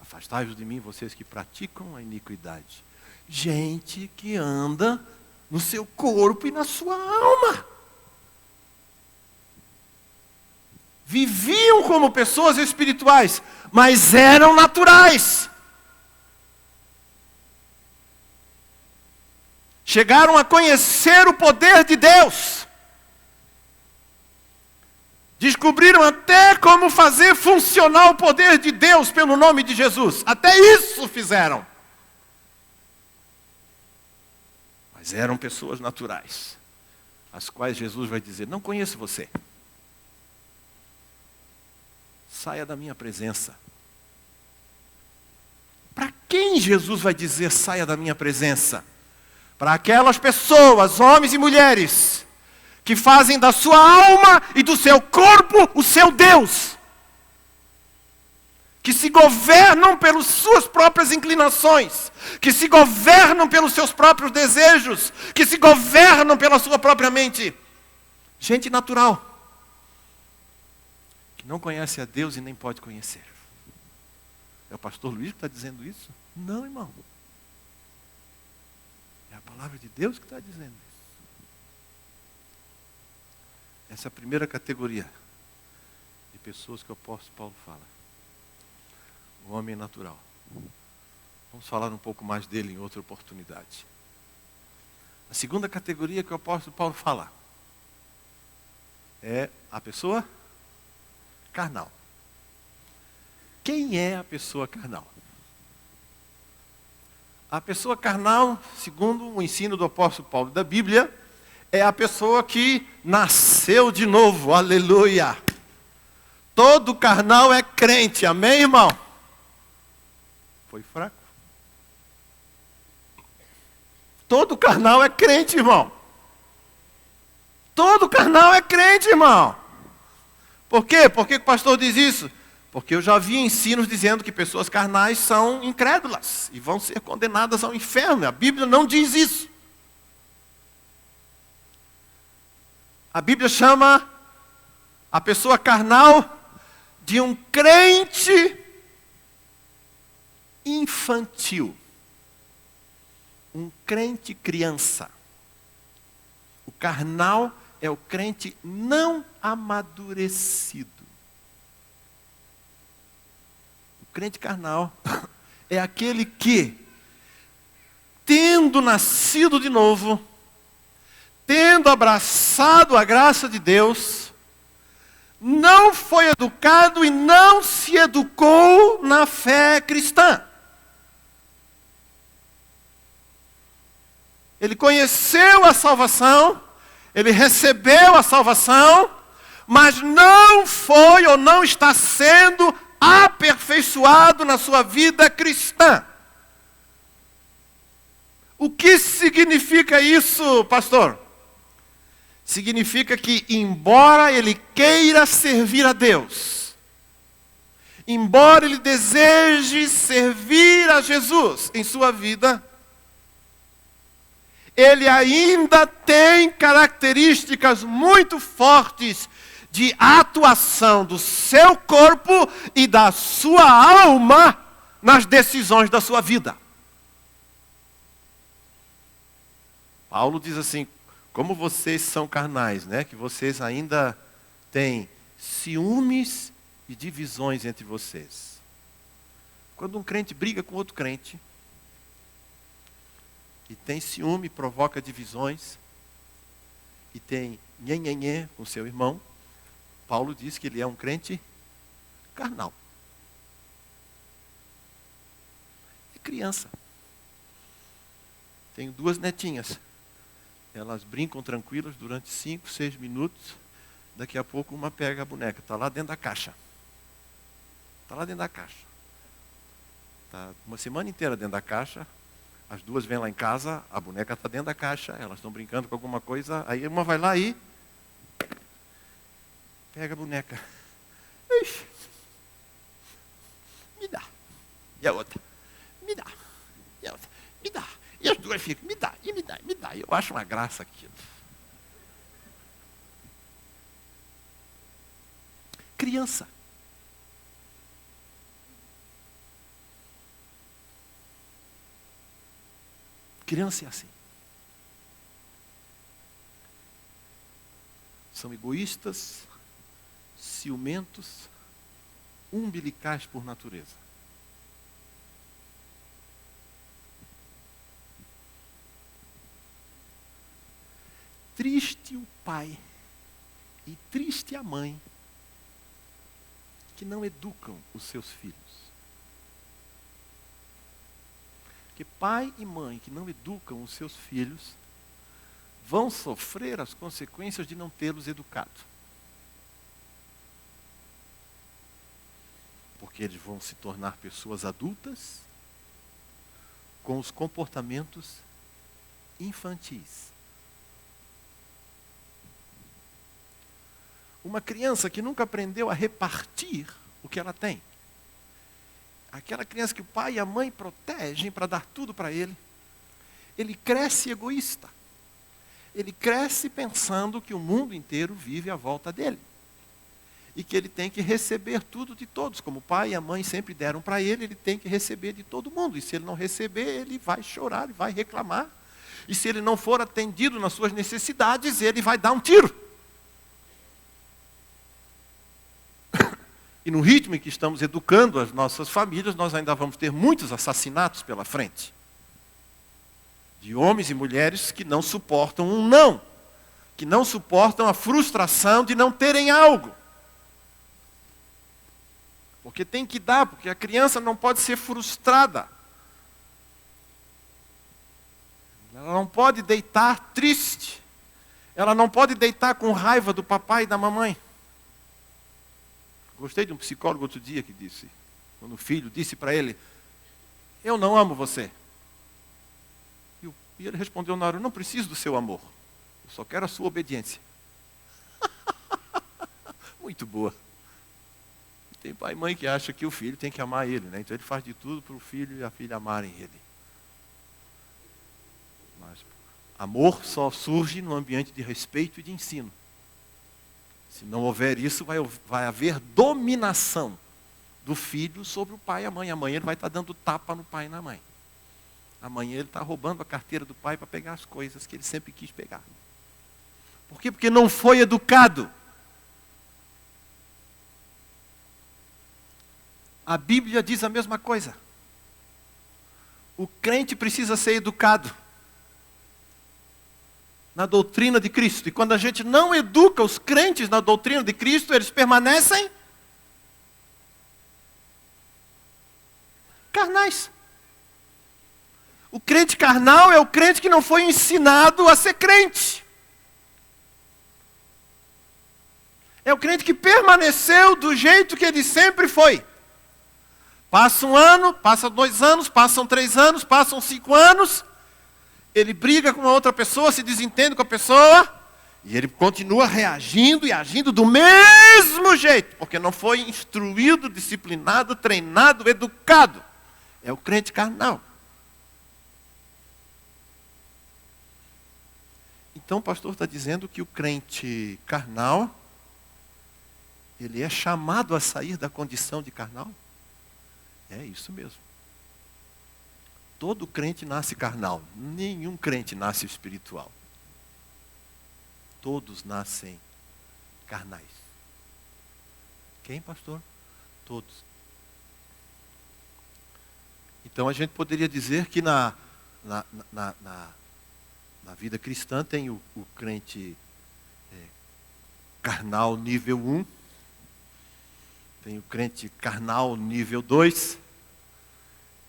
Afastai-vos de mim, vocês que praticam a iniquidade. Gente que anda no seu corpo e na sua alma. Viviam como pessoas espirituais, mas eram naturais. Chegaram a conhecer o poder de Deus. Descobriram até como fazer funcionar o poder de Deus pelo nome de Jesus. Até isso fizeram. Mas eram pessoas naturais, as quais Jesus vai dizer, não conheço você. Saia da minha presença. Para quem Jesus vai dizer, saia da minha presença? Para aquelas pessoas, homens e mulheres, que fazem da sua alma e do seu corpo o seu Deus. Que se governam pelas suas próprias inclinações. Que se governam pelos seus próprios desejos. Que se governam pela sua própria mente. Gente natural. Que não conhece a Deus e nem pode conhecer. É o pastor Luiz que está dizendo isso? Não, irmão. É a palavra de Deus que está dizendo isso. Essa é a primeira categoria de pessoas que o apóstolo Paulo fala. O homem natural. Vamos falar um pouco mais dele em outra oportunidade. A segunda categoria que o apóstolo Paulo fala é a pessoa carnal. Quem é a pessoa carnal? A pessoa carnal, segundo o ensino do apóstolo Paulo da Bíblia, é a pessoa que nasceu de novo, aleluia. Todo carnal é crente, amém, irmão? Foi fraco. Todo carnal é crente, irmão. Todo carnal é crente, irmão. Por quê? Por que o pastor diz isso? Porque eu já vi ensinos dizendo que pessoas carnais são incrédulas e vão ser condenadas ao inferno. A Bíblia não diz isso. A Bíblia chama a pessoa carnal de um crente infantil. Um crente criança. O carnal é o crente não amadurecido. O crente carnal é aquele que, tendo nascido de novo, tendo abraçado a graça de Deus, não foi educado e não se educou na fé cristã. Ele conheceu a salvação, ele recebeu a salvação, mas não foi ou não está sendo aperfeiçoado na sua vida cristã. O que significa isso, pastor? Significa que, embora ele queira servir a Deus, embora ele deseje servir a Jesus em sua vida, ele ainda tem características muito fortes de atuação do seu corpo e da sua alma nas decisões da sua vida. Paulo diz assim, como vocês são carnais, né? Que vocês ainda têm ciúmes e divisões entre vocês. Quando um crente briga com outro crente, e tem ciúme, provoca divisões, e tem nhenhenhê com seu irmão, Paulo diz que ele é um crente carnal. É criança. Tenho 2 netinhas. Elas brincam tranquilas durante 5, 6 minutos. Daqui a pouco uma pega a boneca. Está lá dentro da caixa. Está lá dentro da caixa. Está uma semana inteira dentro da caixa. As 2 vêm lá em casa, a boneca está dentro da caixa. Elas estão brincando com alguma coisa. Aí uma vai lá e pega a boneca. Ixi, me dá. E a outra, me dá. E a outra, me dá. E as 2 ficam, me dá, e me dá, e me dá. Eu acho uma graça aquilo. Criança. Criança é assim. São egoístas, ciumentos, umbilicais por natureza. Triste o pai e triste a mãe que não educam os seus filhos. Porque pai e mãe que não educam os seus filhos vão sofrer as consequências de não tê-los educado. Porque eles vão se tornar pessoas adultas com os comportamentos infantis. Uma criança que nunca aprendeu a repartir o que ela tem. Aquela criança que o pai e a mãe protegem para dar tudo para ele. Ele cresce egoísta. Ele cresce pensando que o mundo inteiro vive à volta dele. E que ele tem que receber tudo de todos. Como o pai e a mãe sempre deram para ele, ele tem que receber de todo mundo. E se ele não receber, ele vai chorar, ele vai reclamar. E se ele não for atendido nas suas necessidades, ele vai dar um tiro. E no ritmo em que estamos educando as nossas famílias, nós ainda vamos ter muitos assassinatos pela frente. De homens e mulheres que não suportam um não. Que não suportam a frustração de não terem algo. Porque tem que dar, porque a criança não pode ser frustrada. Ela não pode deitar triste. Ela não pode deitar com raiva do papai e da mamãe. Gostei de um psicólogo outro dia que disse, quando o filho disse para ele, eu não amo você. E ele respondeu na hora, eu não preciso do seu amor, eu só quero a sua obediência. Muito boa. Tem pai e mãe que acha que o filho tem que amar ele, né? Então ele faz de tudo para o filho e a filha amarem ele. Mas amor só surge no ambiente de respeito e de ensino. Se não houver isso, vai haver dominação do filho sobre o pai e a mãe. Amanhã ele vai estar dando tapa no pai e na mãe. Amanhã ele está roubando a carteira do pai para pegar as coisas que ele sempre quis pegar. Por quê? Porque não foi educado. A Bíblia diz a mesma coisa. O crente precisa ser educado. na doutrina de Cristo. E quando a gente não educa os crentes na doutrina de Cristo, eles permanecem carnais. O crente carnal é o crente que não foi ensinado a ser crente. É o crente que permaneceu do jeito que ele sempre foi. Passa 1 ano, passa 2 anos, passam 3 anos, passam 5 anos. Ele briga com uma outra pessoa, se desentende com a pessoa. E ele continua reagindo e agindo do mesmo jeito. Porque não foi instruído, disciplinado, treinado, educado. É o crente carnal. Então o pastor está dizendo que o crente carnal, ele é chamado a sair da condição de carnal? É isso mesmo. Todo crente nasce carnal. Nenhum crente nasce espiritual. Todos nascem carnais. Quem, pastor? Todos. Então a gente poderia dizer que na vida cristã tem o crente carnal nível 1, tem o crente carnal nível 2,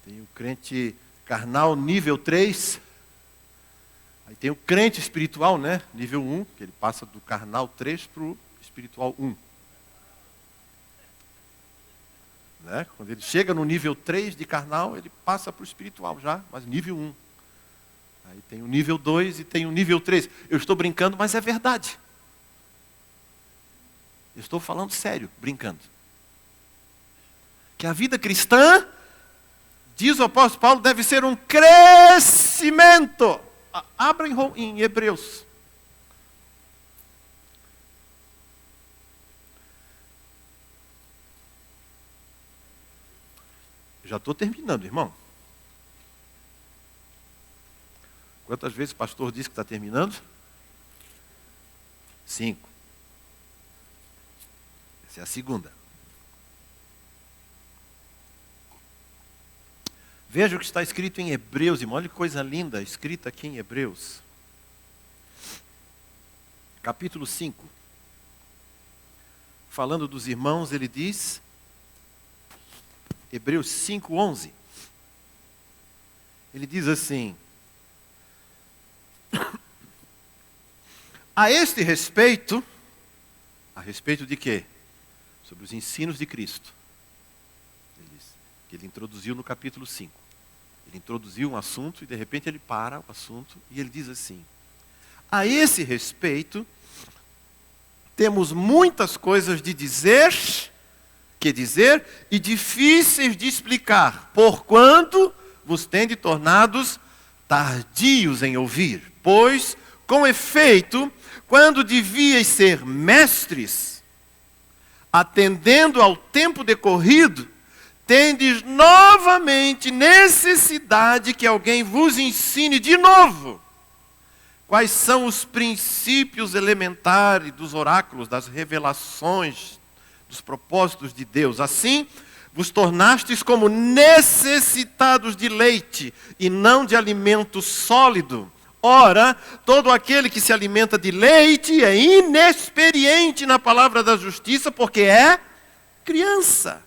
tem o crente carnal nível 3, aí tem o crente espiritual, né? Nível 1, que ele passa do carnal 3 para o espiritual 1. Né? Quando ele chega no nível 3 de carnal, ele passa para o espiritual já, mas nível 1. Aí tem o nível 2 e tem o nível 3. Eu estou brincando, mas é verdade. Eu estou falando sério, brincando. Que a vida cristã, diz o apóstolo Paulo, deve ser um crescimento. Abra em Hebreus. Já estou terminando, irmão. Quantas vezes o pastor disse que está terminando? 5. Essa é a segunda. Veja o que está escrito em Hebreus, irmão. Olha que coisa linda escrita aqui em Hebreus. Capítulo 5. Falando dos irmãos, ele diz, Hebreus 5:11. Ele diz assim: a este respeito, a respeito de quê? Sobre os ensinos de Cristo. Que ele introduziu no capítulo 5. Ele introduziu um assunto e de repente ele para o assunto e ele diz assim: a esse respeito, temos muitas coisas de dizer e difíceis de explicar, porquanto vos tende tornados tardios em ouvir. Pois, com efeito, quando devíeis ser mestres, atendendo ao tempo decorrido, tendes novamente necessidade que alguém vos ensine de novo quais são os princípios elementares dos oráculos, das revelações, dos propósitos de Deus. Assim, vos tornastes como necessitados de leite e não de alimento sólido. Ora, todo aquele que se alimenta de leite é inexperiente na palavra da justiça, porque é criança.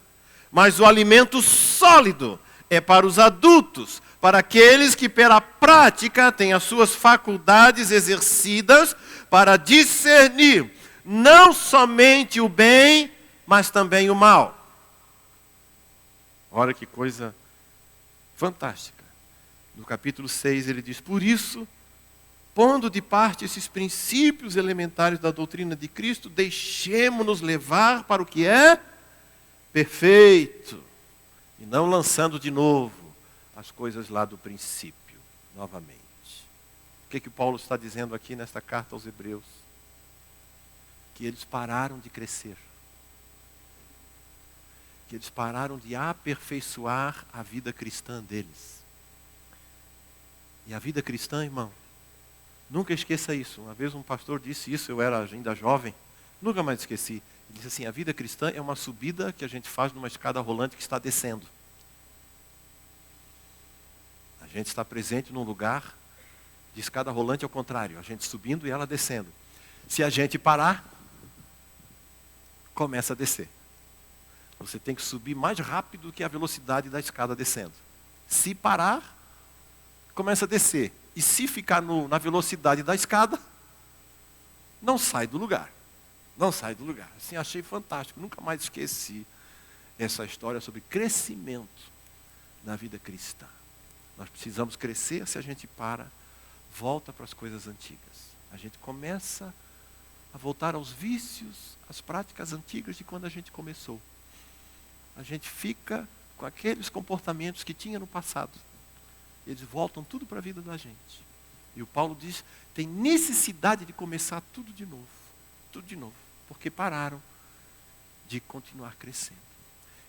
Mas o alimento sólido é para os adultos, para aqueles que pela prática têm as suas faculdades exercidas para discernir não somente o bem, mas também o mal. Olha que coisa fantástica. No capítulo 6 ele diz: por isso, pondo de parte esses princípios elementares da doutrina de Cristo, deixemo-nos levar para o que é perfeito, e não lançando de novo as coisas lá do princípio, novamente. O que Paulo está dizendo aqui nesta carta aos Hebreus? Que eles pararam de crescer. Que eles pararam de aperfeiçoar a vida cristã deles. E a vida cristã, irmão, nunca esqueça isso. Uma vez um pastor disse isso, eu era ainda jovem, nunca mais esqueci. Ele disse assim: a vida cristã é uma subida que a gente faz numa escada rolante que está descendo. A gente está presente num lugar De escada rolante ao contrário, a gente subindo e ela descendo. Se a gente parar, começa a descer. Você tem que subir mais rápido que a velocidade da escada descendo. Se parar, começa a descer. E se ficar na velocidade da escada, não sai do lugar. Não sai do lugar. Assim, achei fantástico. Nunca mais esqueci essa história sobre crescimento na vida cristã. Nós precisamos crescer. Se a gente para, volta para as coisas antigas. A gente começa a voltar aos vícios, às práticas antigas de quando a gente começou. A gente fica com aqueles comportamentos que tinha no passado. Eles voltam tudo para a vida da gente. E o Paulo diz, tem necessidade de começar tudo de novo. Tudo de novo. Porque pararam de continuar crescendo.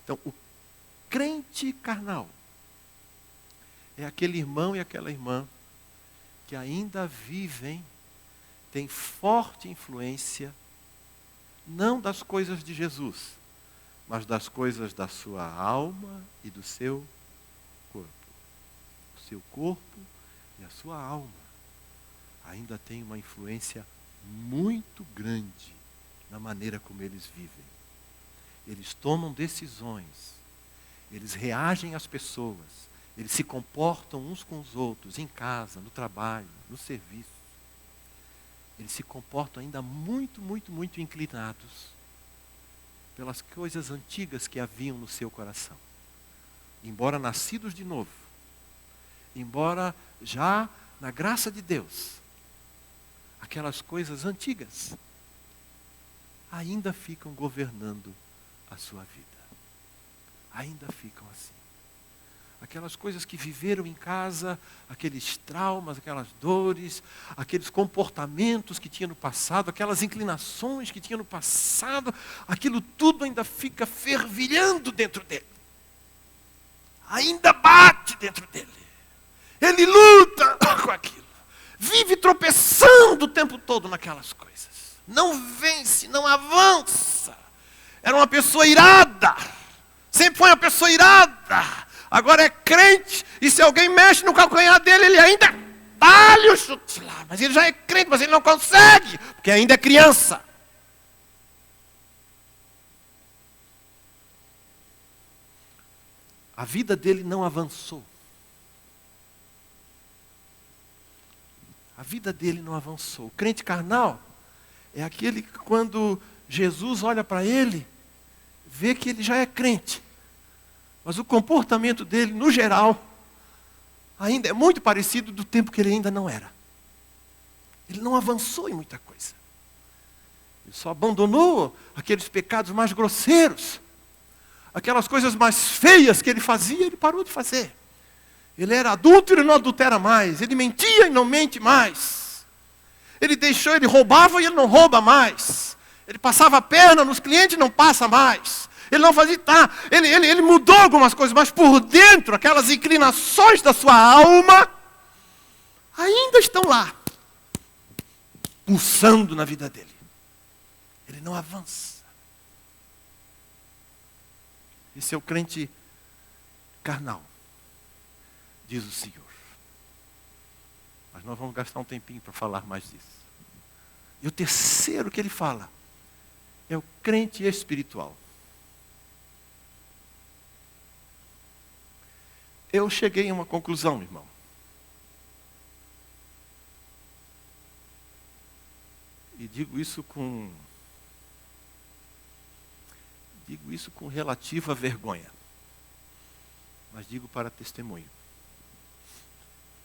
Então, o crente carnal é aquele irmão e aquela irmã que ainda vivem, tem forte influência, não das coisas de Jesus, mas das coisas da sua alma e do seu corpo. O seu corpo e a sua alma ainda têm uma influência muito grande na maneira como eles vivem. Eles tomam decisões, eles reagem às pessoas, eles se comportam uns com os outros, em casa, no trabalho, no serviço. Eles se comportam ainda muito, muito, muito inclinados pelas coisas antigas que haviam no seu coração. Embora nascidos de novo, embora já na graça de Deus, aquelas coisas antigas ainda ficam governando a sua vida. Ainda ficam assim. Aquelas coisas que viveram em casa, aqueles traumas, aquelas dores, aqueles comportamentos que tinha no passado, aquelas inclinações que tinha no passado, aquilo tudo ainda fica fervilhando dentro dele. Ainda bate dentro dele. Ele luta com aquilo. Vive tropeçando o tempo todo naquelas coisas. Não vence, não avança. Era uma pessoa irada. Sempre foi uma pessoa irada. Agora é crente, e se alguém mexe no calcanhar dele, ele ainda dá-lhe o chute lá. Mas ele já é crente, mas ele não consegue, porque ainda é criança. A vida dele não avançou. A vida dele não avançou. O crente carnal é aquele que quando Jesus olha para ele, vê que ele já é crente. Mas o comportamento dele, no geral, ainda é muito parecido do tempo que ele ainda não era. Ele não avançou em muita coisa. Ele só abandonou aqueles pecados mais grosseiros. Aquelas coisas mais feias que ele fazia, ele parou de fazer. Ele era adúltero e não adultera mais. Ele mentia e não mente mais. Ele roubava e ele não rouba mais. Ele passava a perna nos clientes e não passa mais. Ele não fazia, ele mudou algumas coisas, mas por dentro, aquelas inclinações da sua alma, ainda estão lá, pulsando na vida dele. Ele não avança. Esse é o crente carnal, diz o Senhor. Mas nós vamos gastar um tempinho para falar mais disso. E o terceiro que ele fala é o crente espiritual. Eu cheguei a uma conclusão, irmão. E digo isso com relativa vergonha. Mas digo para testemunho.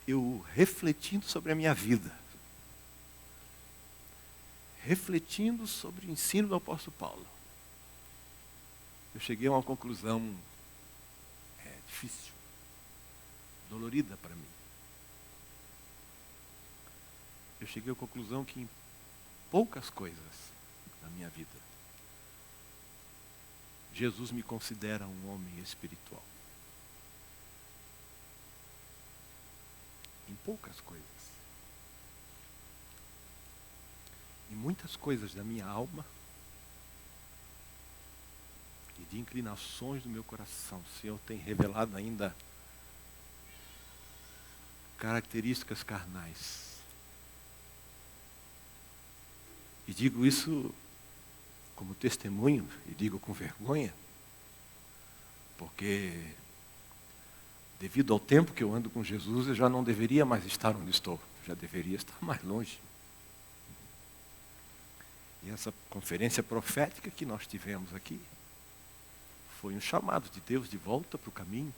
Eu refletindo sobre a minha vida, refletindo sobre o ensino do apóstolo Paulo, eu cheguei a uma conclusão difícil, dolorida para mim. Eu cheguei à conclusão que em poucas coisas na minha vida, Jesus me considera um homem espiritual. Em poucas coisas. Em muitas coisas da minha alma e de inclinações do meu coração, o Senhor tem revelado ainda características carnais. E digo isso como testemunho, e digo com vergonha, porque devido ao tempo que eu ando com Jesus, eu já não deveria mais estar onde estou, já deveria estar mais longe. E essa conferência profética que nós tivemos aqui foi um chamado de Deus de volta para o caminho.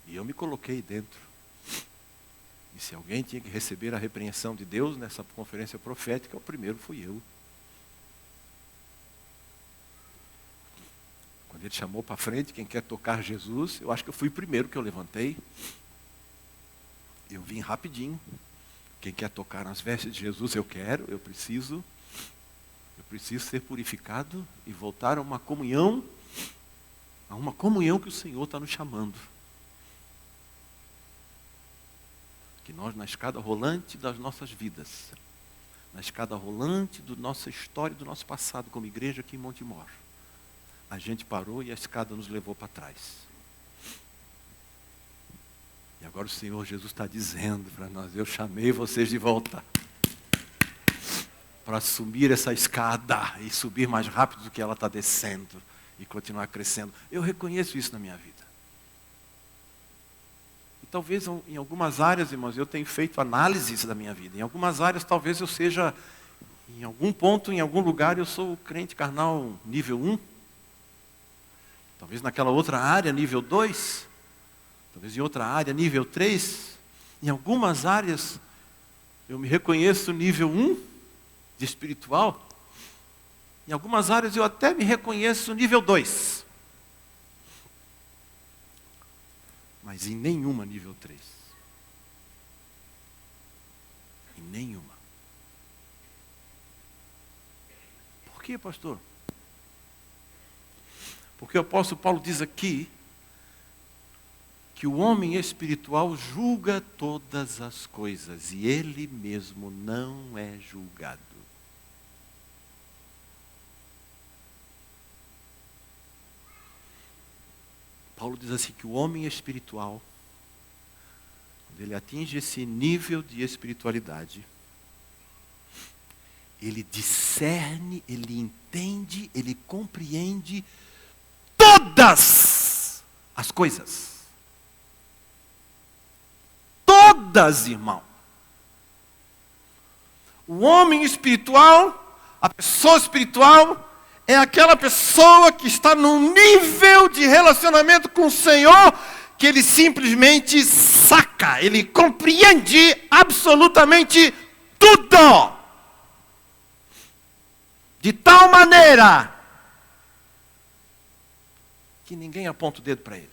E eu me coloquei dentro. E se alguém tinha que receber a repreensão de Deus nessa conferência profética, o primeiro fui eu. Quando ele chamou para frente, quem quer tocar Jesus, eu acho que eu fui o primeiro que eu levantei. Eu vim rapidinho. Quem quer tocar nas vestes de Jesus, eu quero, eu preciso ser purificado e voltar a uma comunhão que o Senhor está nos chamando. Que nós, na escada rolante das nossas vidas, na escada rolante da nossa história, do nosso passado como igreja aqui em Montemor, a gente parou e a escada nos levou para trás. E agora o Senhor Jesus está dizendo para nós: eu chamei vocês de volta para subir essa escada e subir mais rápido do que ela está descendo e continuar crescendo. Eu reconheço isso na minha vida. E talvez em algumas áreas, irmãos, eu tenho feito análises da minha vida. Em algumas áreas talvez eu seja, em algum ponto, em algum lugar, eu sou crente carnal nível 1. Talvez naquela outra área, nível 2. Talvez em outra área, nível 3. Em algumas áreas, eu me reconheço nível 1 de espiritual. Em algumas áreas, eu até me reconheço nível 2. Mas em nenhuma nível 3. Em nenhuma. Por quê, pastor? Porque o apóstolo Paulo diz aqui que o homem espiritual julga todas as coisas e ele mesmo não é julgado. Paulo diz assim que o homem espiritual, quando ele atinge esse nível de espiritualidade, ele discerne, ele entende, ele compreende todas as coisas. Todas, irmão. O homem espiritual, a pessoa espiritual, é aquela pessoa que está num nível de relacionamento com o Senhor que ele simplesmente saca, ele compreende absolutamente tudo. De tal maneira que ninguém aponta o dedo para ele.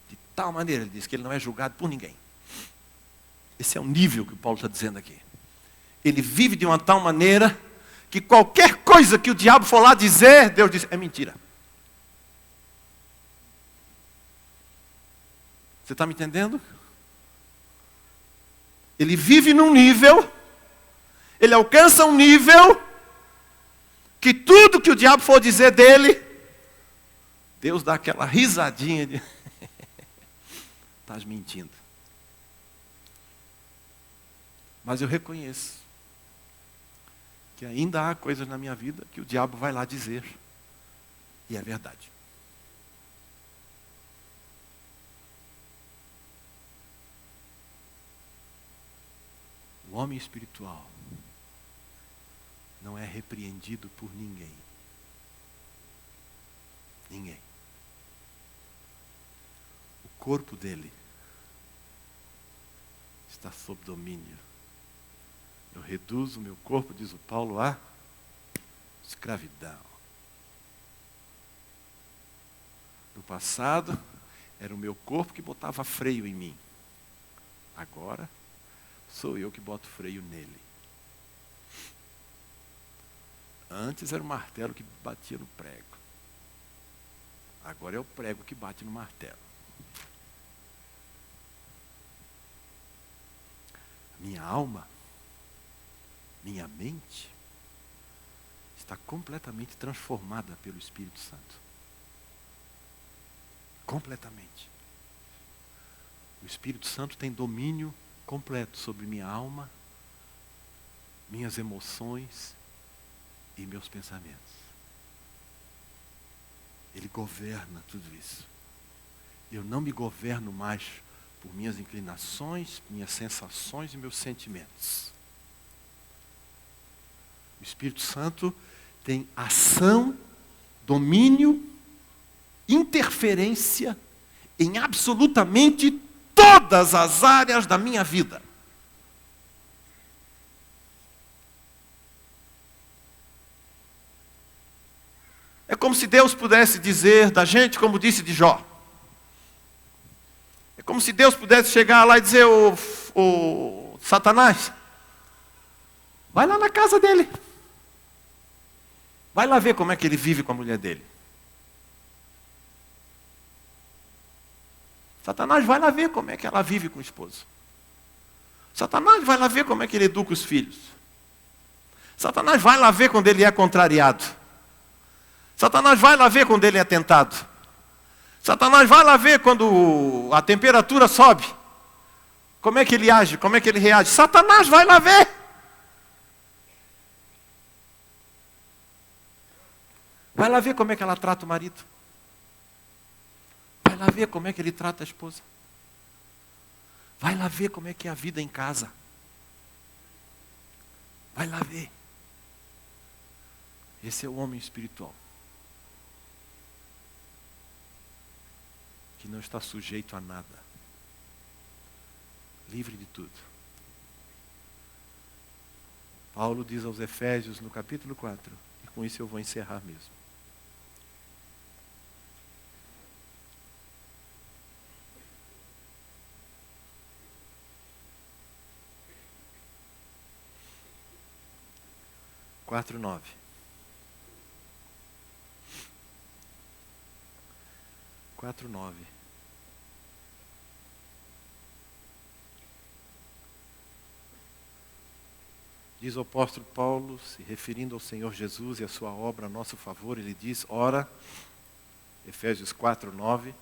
De tal maneira, ele diz que ele não é julgado por ninguém. Esse é o nível que o Paulo está dizendo aqui. Ele vive de uma tal maneira que qualquer coisa que o diabo for lá dizer, Deus diz, é mentira. Você está me entendendo? Ele vive num nível, ele alcança um nível, que tudo que o diabo for dizer dele, Deus dá aquela risadinha de, estás mentindo. Mas eu reconheço que ainda há coisas na minha vida que o diabo vai lá dizer. E é verdade. O homem espiritual não é repreendido por ninguém. Ninguém. O corpo dele está sob domínio. Eu reduzo o meu corpo, diz o Paulo, a escravidão. No passado, era o meu corpo que botava freio em mim. Agora, sou eu que boto freio nele. Antes era o martelo que batia no prego. Agora é o prego que bate no martelo. Minha alma, minha mente, está completamente transformada pelo Espírito Santo. Completamente. O Espírito Santo tem domínio completo sobre minha alma, minhas emoções e meus pensamentos. Ele governa tudo isso. Eu não me governo mais por minhas inclinações, minhas sensações e meus sentimentos. O Espírito Santo tem ação, domínio, interferência em absolutamente todas as áreas da minha vida. É como se Deus pudesse dizer da gente, como disse de Jó. É como se Deus pudesse chegar lá e dizer, o Satanás, vai lá na casa dele. Vai lá ver como é que ele vive com a mulher dele. Satanás, vai lá ver como é que ela vive com o esposo. Satanás, vai lá ver como é que ele educa os filhos. Satanás, vai lá ver quando ele é contrariado. Satanás, vai lá ver quando ele é tentado. Satanás, vai lá ver quando a temperatura sobe. Como é que ele age, como é que ele reage. Satanás, vai lá ver. Vai lá ver como é que ela trata o marido. Vai lá ver como é que ele trata a esposa. Vai lá ver como é que é a vida em casa. Vai lá ver. Esse é o homem espiritual. Que não está sujeito a nada. Livre de tudo. Paulo diz aos Efésios no capítulo 4, e com isso eu vou encerrar mesmo. Quatro, 9. Diz o apóstolo Paulo, se referindo ao Senhor Jesus e a sua obra a nosso favor, ele diz, ora, Efésios 4, 9,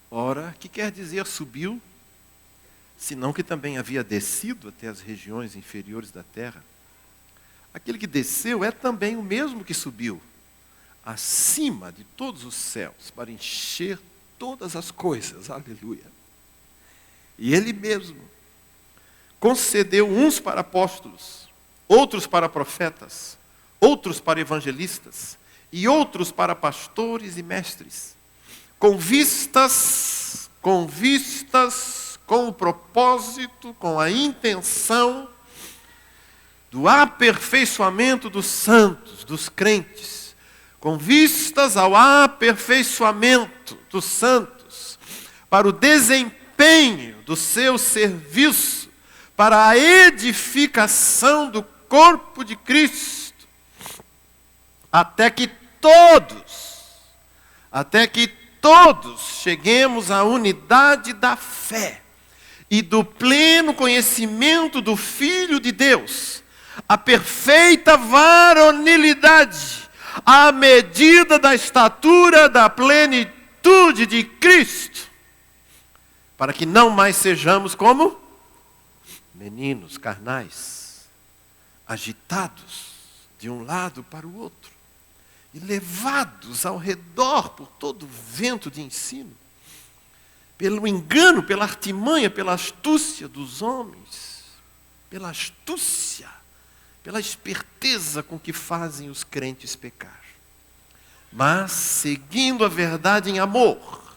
ora, que quer dizer subiu, senão que também havia descido até as regiões inferiores da terra. Aquele que desceu é também o mesmo que subiu, acima de todos os céus, para encher todas as coisas, aleluia. E ele mesmo concedeu uns para apóstolos, outros para profetas, outros para evangelistas, e outros para pastores e mestres, com o propósito, com a intenção do aperfeiçoamento dos santos, dos crentes, com vistas ao aperfeiçoamento dos santos, para o desempenho do seu serviço, para a edificação do corpo de Cristo, até que todos cheguemos à unidade da fé e do pleno conhecimento do Filho de Deus, a perfeita varonilidade, à medida da estatura da plenitude de Cristo, para que não mais sejamos como meninos carnais, agitados de um lado para o outro, e levados ao redor por todo vento de ensino, pelo engano, pela artimanha, pela astúcia dos homens, pela esperteza com que fazem os crentes pecar. Mas, seguindo a verdade em amor,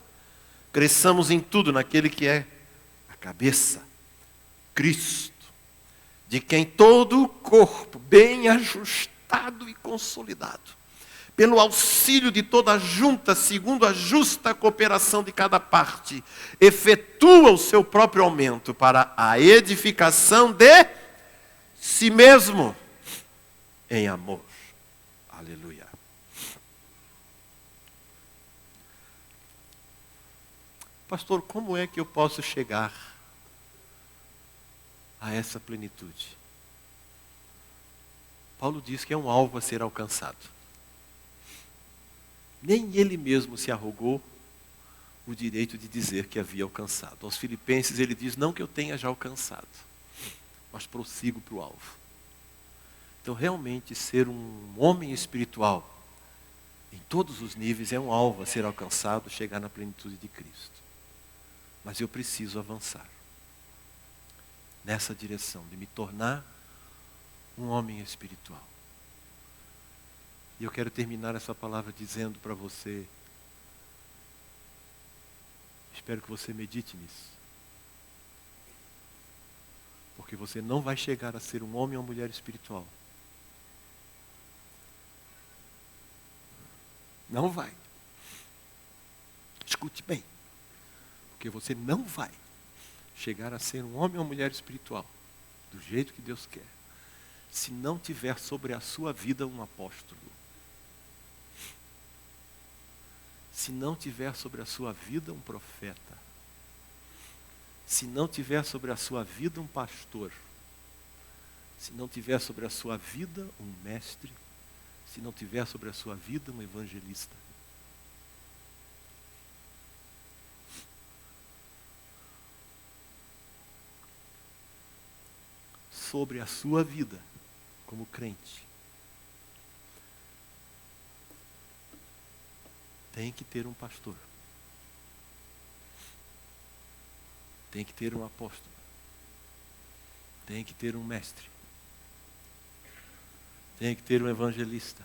cresçamos em tudo naquele que é a cabeça, Cristo, de quem todo o corpo, bem ajustado e consolidado, pelo auxílio de toda a junta, segundo a justa cooperação de cada parte, efetua o seu próprio aumento para a edificação de si mesmo, em amor. Aleluia. Pastor, como é que eu posso chegar a essa plenitude? Paulo diz que é um alvo a ser alcançado. Nem ele mesmo se arrogou o direito de dizer que havia alcançado. Aos Filipenses ele diz, não que eu tenha já alcançado, mas prossigo para o alvo. Então, realmente, ser um homem espiritual, em todos os níveis, é um alvo a ser alcançado, chegar na plenitude de Cristo. Mas eu preciso avançar nessa direção, de me tornar um homem espiritual. E eu quero terminar essa palavra dizendo para você, espero que você medite nisso. Porque você não vai chegar a ser um homem ou uma mulher espiritual. Não vai. Escute bem. Porque você não vai chegar a ser um homem ou uma mulher espiritual, do jeito que Deus quer, se não tiver sobre a sua vida um apóstolo. Se não tiver sobre a sua vida um profeta. Se não tiver sobre a sua vida um pastor. Se não tiver sobre a sua vida um mestre. Se não tiver sobre a sua vida um evangelista. Sobre a sua vida como crente, tem que ter um pastor. Tem que ter um apóstolo. Tem que ter um mestre. Tem que ter um evangelista.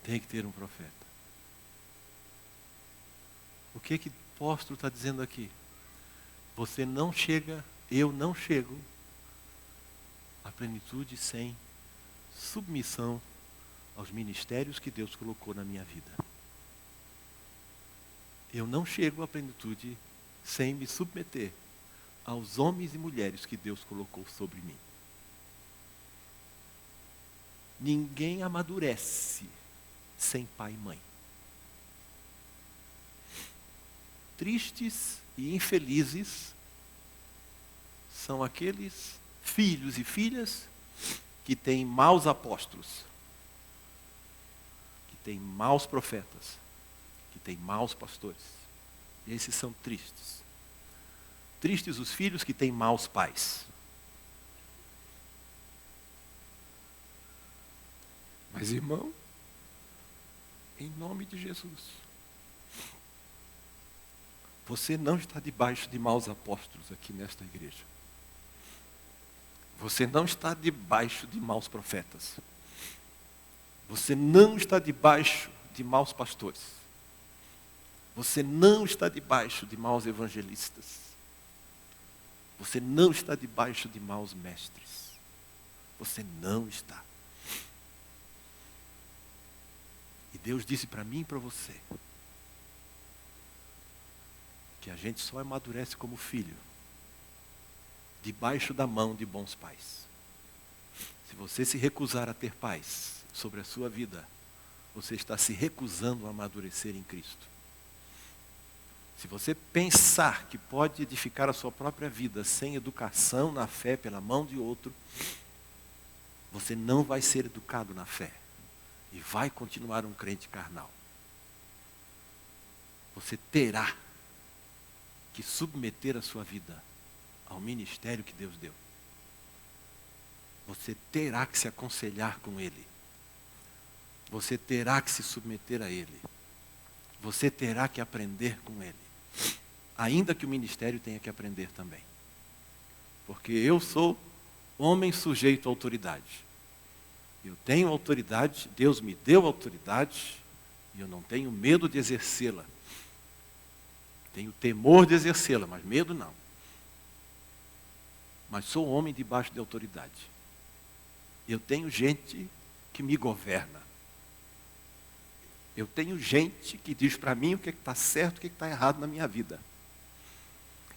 Tem que ter um profeta. O que o apóstolo está dizendo aqui? Você não chega, eu não chego à plenitude sem submissão aos ministérios que Deus colocou na minha vida. Eu não chego à plenitude sem me submeter aos homens e mulheres que Deus colocou sobre mim. Ninguém amadurece sem pai e mãe. Tristes e infelizes são aqueles filhos e filhas que têm maus apóstolos, que têm maus profetas, que têm maus pastores. Esses são tristes. Tristes os filhos que têm maus pais. Mas, irmão, em nome de Jesus, você não está debaixo de maus apóstolos aqui nesta igreja. Você não está debaixo de maus profetas. Você não está debaixo de maus pastores. Você não está debaixo de maus evangelistas. Você não está debaixo de maus mestres. Você não está. E Deus disse para mim e para você que a gente só amadurece como filho debaixo da mão de bons pais. Se você se recusar a ter pais sobre a sua vida, você está se recusando a amadurecer em Cristo. Se você pensar que pode edificar a sua própria vida sem educação na fé pela mão de outro, você não vai ser educado na fé e vai continuar um crente carnal. Você terá que submeter a sua vida ao ministério que Deus deu. Você terá que se aconselhar com Ele. Você terá que se submeter a Ele. Você terá que aprender com Ele. Ainda que o ministério tenha que aprender também. Porque eu sou homem sujeito à autoridade. Eu tenho autoridade, Deus me deu autoridade, e eu não tenho medo de exercê-la. Tenho temor de exercê-la, mas medo não. Mas sou homem debaixo de autoridade. Eu tenho gente que me governa. Eu tenho gente que diz para mim o que está certo e o que está errado na minha vida.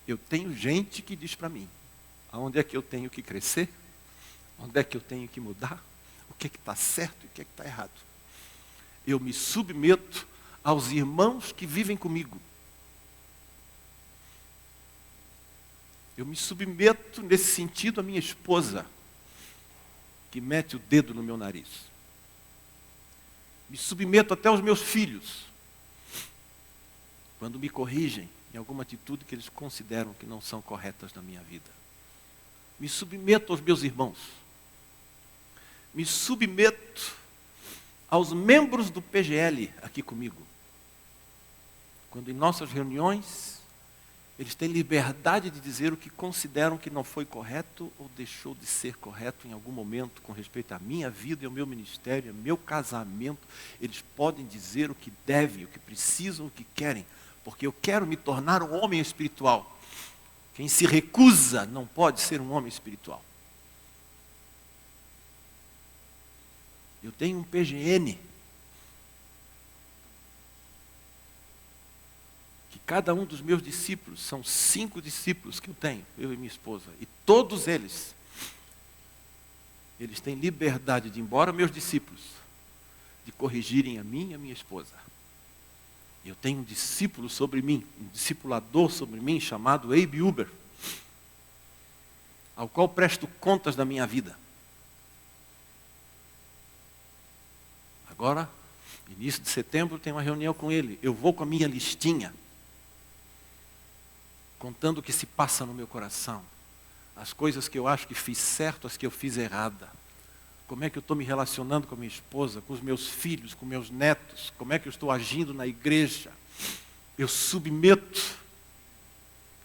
Eu tenho gente que diz para mim aonde é que eu tenho que crescer, onde é que eu tenho que mudar, o que está certo e o que está errado. Eu me submeto aos irmãos que vivem comigo. Eu me submeto nesse sentido à minha esposa, que mete o dedo no meu nariz. Me submeto até aos meus filhos, quando me corrigem em alguma atitude que eles consideram que não são corretas na minha vida. Me submeto aos meus irmãos. Me submeto aos membros do PGL aqui comigo. Quando em nossas reuniões, eles têm liberdade de dizer o que consideram que não foi correto ou deixou de ser correto em algum momento com respeito à minha vida e ao meu ministério, ao meu casamento. Eles podem dizer o que devem, o que precisam, o que querem, porque eu quero me tornar um homem espiritual. Quem se recusa não pode ser um homem espiritual. Eu tenho um PGN. Que cada um dos meus discípulos, são 5 discípulos que eu tenho, eu e minha esposa. E todos eles têm liberdade de, embora meus discípulos, de corrigirem a mim e a minha esposa. Eu tenho um discípulo sobre mim, um discipulador sobre mim, chamado Abe Uber, ao qual presto contas da minha vida. Agora, início de setembro, tem uma reunião com ele. Eu vou com a minha listinha, contando o que se passa no meu coração. As coisas que eu acho que fiz certo, as que eu fiz errada. Como é que eu estou me relacionando com a minha esposa, com os meus filhos, com meus netos. Como é que eu estou agindo na igreja. Eu submeto.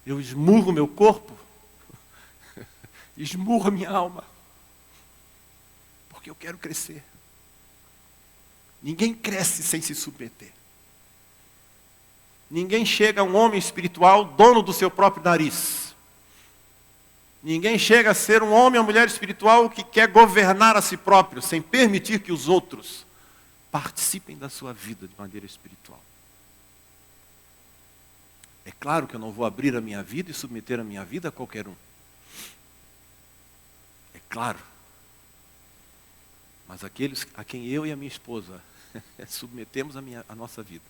Eu esmurro meu corpo. Esmurro a minha alma. Porque eu quero crescer. Ninguém cresce sem se submeter. Ninguém chega a um homem espiritual dono do seu próprio nariz. Ninguém chega a ser um homem ou mulher espiritual que quer governar a si próprio, sem permitir que os outros participem da sua vida de maneira espiritual. É claro que eu não vou abrir a minha vida e submeter a minha vida a qualquer um. É claro. Mas aqueles a quem eu e a minha esposa submetemos a nossa vida,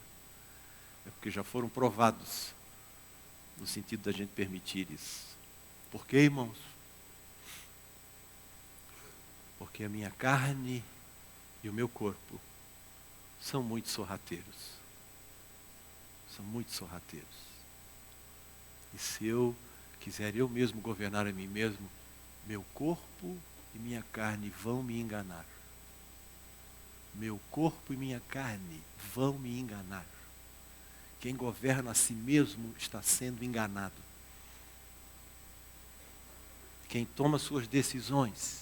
é porque já foram provados, no sentido da gente permitir isso. Por quê, irmãos? Porque a minha carne e o meu corpo são muito sorrateiros. São muito sorrateiros. E se eu quiser eu mesmo governar a mim mesmo, meu corpo e minha carne vão me enganar. Meu corpo e minha carne vão me enganar. Quem governa a si mesmo está sendo enganado. Quem toma suas decisões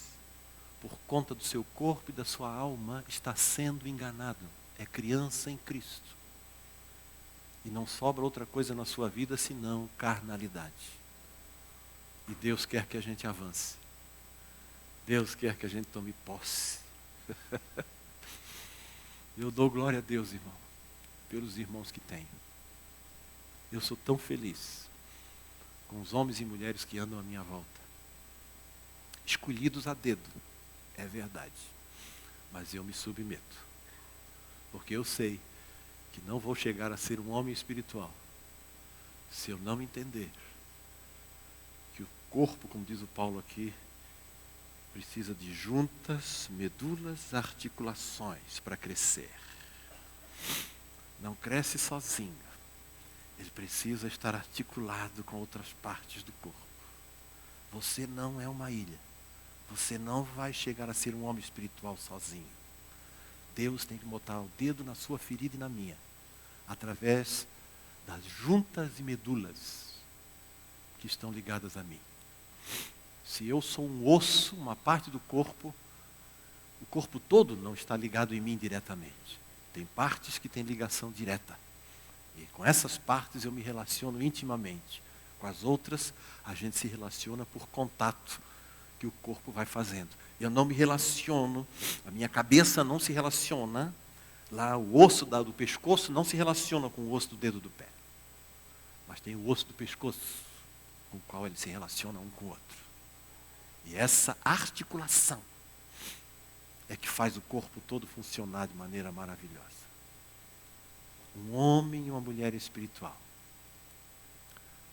por conta do seu corpo e da sua alma está sendo enganado. É criança em Cristo. E não sobra outra coisa na sua vida senão carnalidade. E Deus quer que a gente avance. Deus quer que a gente tome posse. Eu dou glória a Deus, irmão, pelos irmãos que tenho. Eu sou tão feliz com os homens e mulheres que andam à minha volta. Escolhidos a dedo, é verdade. Mas eu me submeto. Porque eu sei que não vou chegar a ser um homem espiritual se eu não entender que o corpo, como diz o Paulo aqui, precisa de juntas, medulas, articulações para crescer. Não cresce sozinho. Ele precisa estar articulado com outras partes do corpo. Você não é uma ilha. Você não vai chegar a ser um homem espiritual sozinho. Deus tem que botar o dedo na sua ferida e na minha, através das juntas e medulas que estão ligadas a mim. Se eu sou um osso, uma parte do corpo, o corpo todo não está ligado em mim diretamente. Tem partes que têm ligação direta. E com essas partes eu me relaciono intimamente. Com as outras, a gente se relaciona por contato que o corpo vai fazendo. Eu não me relaciono, a minha cabeça não se relaciona, lá o osso do pescoço não se relaciona com o osso do dedo do pé. Mas tem o osso do pescoço, com o qual ele se relaciona um com o outro. E essa articulação é que faz o corpo todo funcionar de maneira maravilhosa. Um homem e uma mulher espiritual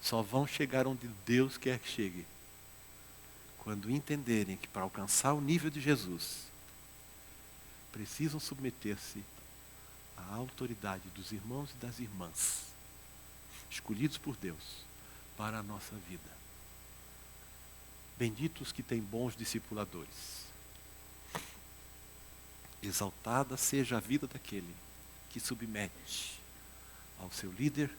só vão chegar onde Deus quer que chegue quando entenderem que para alcançar o nível de Jesus precisam submeter-se à autoridade dos irmãos e das irmãs escolhidos por Deus para a nossa vida. Benditos que têm bons discipuladores. Exaltada seja a vida daquele que submete ao seu líder,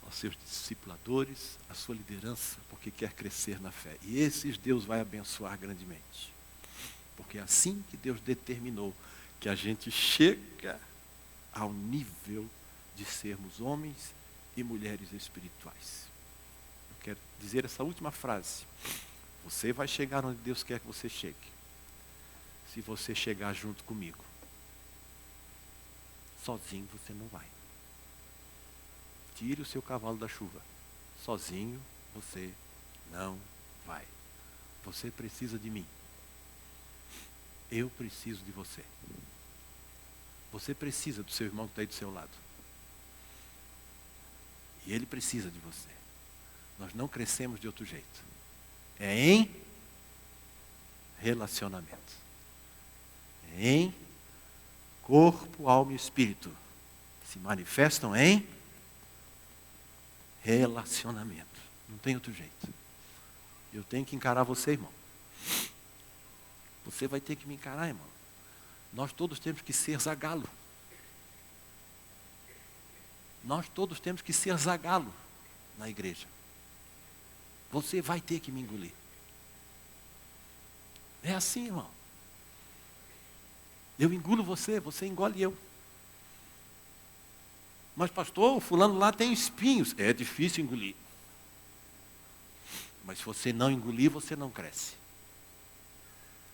aos seus discipuladores, à sua liderança, porque quer crescer na fé. E esses Deus vai abençoar grandemente. Porque é assim que Deus determinou que a gente chega ao nível de sermos homens e mulheres espirituais. Eu quero dizer essa última frase. Você vai chegar onde Deus quer que você chegue, se você chegar junto comigo. Sozinho você não vai. Tire o seu cavalo da chuva. Sozinho você não vai. Você precisa de mim. Eu preciso de você. Você precisa do seu irmão que está aí do seu lado. E ele precisa de você. Nós não crescemos de outro jeito. É em relacionamento. É em corpo, alma e espírito. Se manifestam em relacionamento. Não tem outro jeito. Eu tenho que encarar você, irmão. Você vai ter que me encarar, irmão. Nós todos temos que ser zagalo. Nós todos temos que ser zagalo na igreja. Você vai ter que me engolir. É assim, irmão. Eu engulo você, você engole eu. Mas pastor, o fulano lá tem espinhos. É difícil engolir. Mas se você não engolir, você não cresce.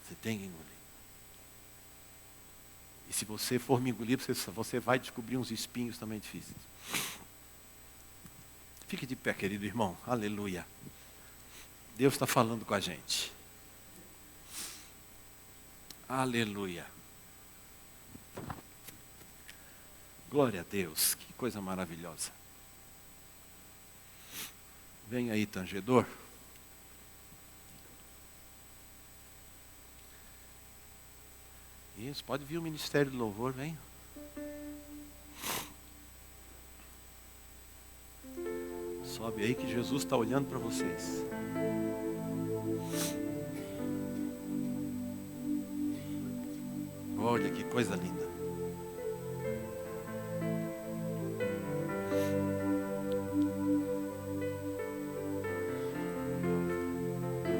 Você tem que engolir. E se você for me engolir, você vai descobrir uns espinhos também difíceis. Fique de pé, querido irmão. Aleluia. Deus está falando com a gente. Aleluia. Glória a Deus. Que coisa maravilhosa. Vem aí, tangedor. Isso, pode vir o Ministério do Louvor, vem. Sobe aí que Jesus está olhando para vocês. Olha que coisa linda.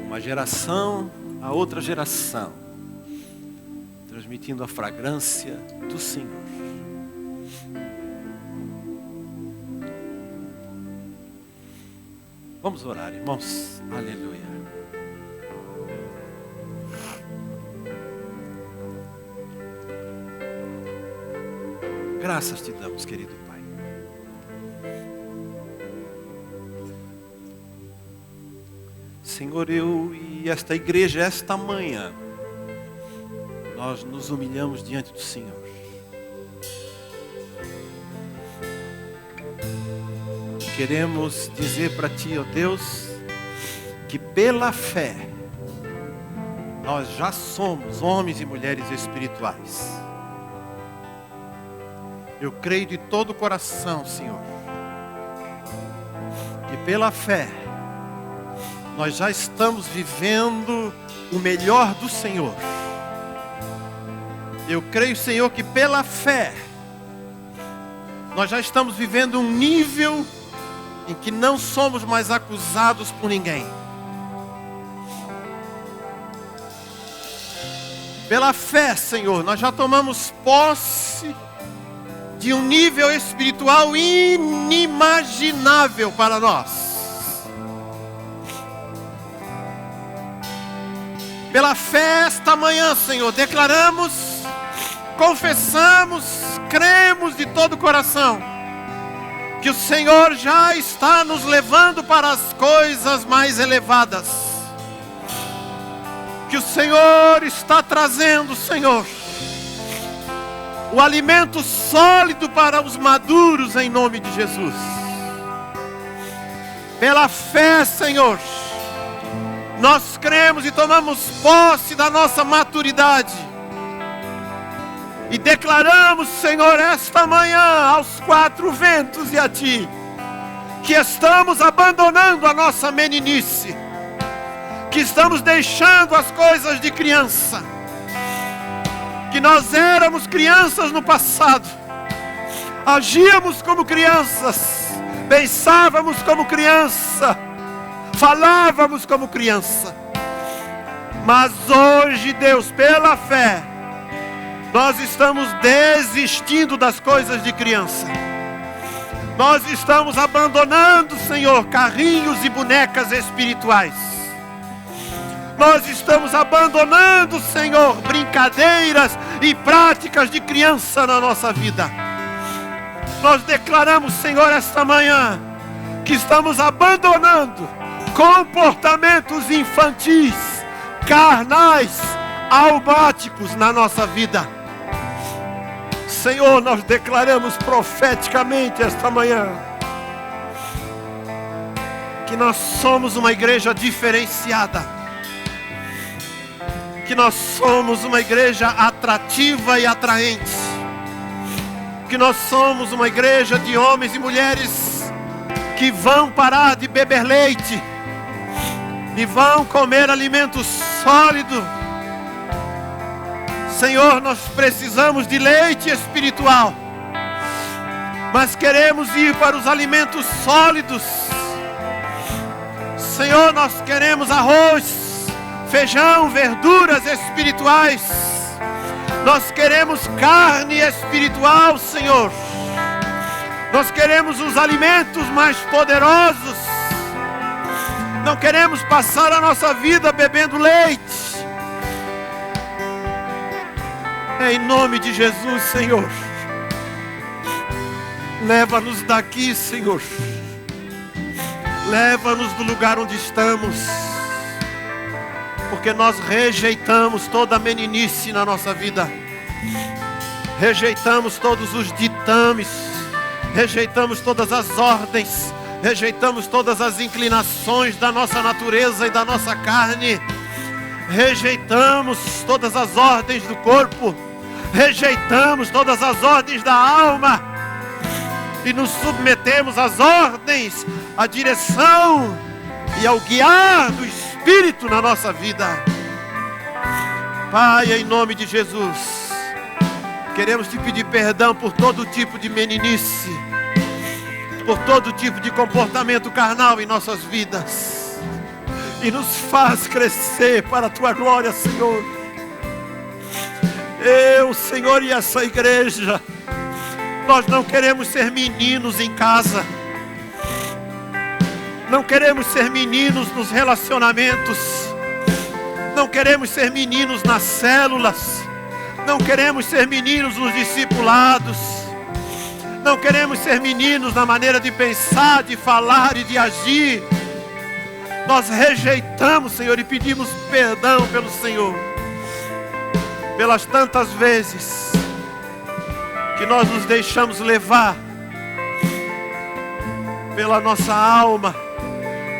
Uma geração a outra geração, transmitindo a fragrância do Senhor. Vamos orar, irmãos. Aleluia. Graças te damos, querido Pai. Senhor, eu e esta igreja, esta manhã, nós nos humilhamos diante do Senhor. Queremos dizer para Ti, ó Deus, que pela fé, nós já somos homens e mulheres espirituais. Eu creio de todo o coração, Senhor, que pela fé, nós já estamos vivendo o melhor do Senhor. Eu creio, Senhor, que pela fé, nós já estamos vivendo um nível em que não somos mais acusados por ninguém. Pela fé, Senhor, nós já tomamos posse de um nível espiritual inimaginável para nós. Pela fé, esta manhã, Senhor, declaramos, confessamos, cremos de todo o coração que o Senhor já está nos levando para as coisas mais elevadas. Que o Senhor está trazendo, Senhor, o alimento sólido para os maduros em nome de Jesus. Pela fé, Senhor, nós cremos e tomamos posse da nossa maturidade. E declaramos, Senhor, esta manhã aos quatro ventos e a Ti, que estamos abandonando a nossa meninice, que estamos deixando as coisas de criança, que nós éramos crianças no passado, agíamos como crianças, pensávamos como criança, falávamos como criança, mas hoje, Deus, pela fé, nós estamos desistindo das coisas de criança. Nós estamos abandonando, Senhor, carrinhos e bonecas espirituais. Nós estamos abandonando, Senhor, brincadeiras e práticas de criança na nossa vida. Nós declaramos, Senhor, esta manhã, que estamos abandonando comportamentos infantis, carnais, almáticos na nossa vida. Senhor, nós declaramos profeticamente esta manhã que nós somos uma igreja diferenciada, que nós somos uma igreja atrativa e atraente, que nós somos uma igreja de homens e mulheres que vão parar de beber leite e vão comer alimento sólido. Senhor, nós precisamos de leite espiritual, mas queremos ir para os alimentos sólidos. Senhor, nós queremos arroz, feijão, verduras espirituais. Nós queremos carne espiritual, Senhor. Nós queremos os alimentos mais poderosos. Não queremos passar a nossa vida bebendo leite. Em nome de Jesus, Senhor, leva-nos daqui, Senhor. Leva-nos do lugar onde estamos, porque nós rejeitamos toda a meninice na nossa vida. Rejeitamos todos os ditames, rejeitamos todas as ordens, rejeitamos todas as inclinações da nossa natureza e da nossa carne. Rejeitamos todas as ordens do corpo, rejeitamos todas as ordens da alma e nos submetemos às ordens, à direção e ao guiar do Espírito na nossa vida. Pai, em nome de Jesus, queremos te pedir perdão por todo tipo de meninice, por todo tipo de comportamento carnal em nossas vidas. E nos faz crescer para a tua glória, Senhor. Eu, Senhor, e essa igreja, nós não queremos ser meninos em casa. Não queremos ser meninos nos relacionamentos. Não queremos ser meninos nas células. Não queremos ser meninos nos discipulados. Não queremos ser meninos na maneira de pensar, de falar e de agir. Nós rejeitamos, Senhor, e pedimos perdão pelo Senhor, pelas tantas vezes que nós nos deixamos levar pela nossa alma,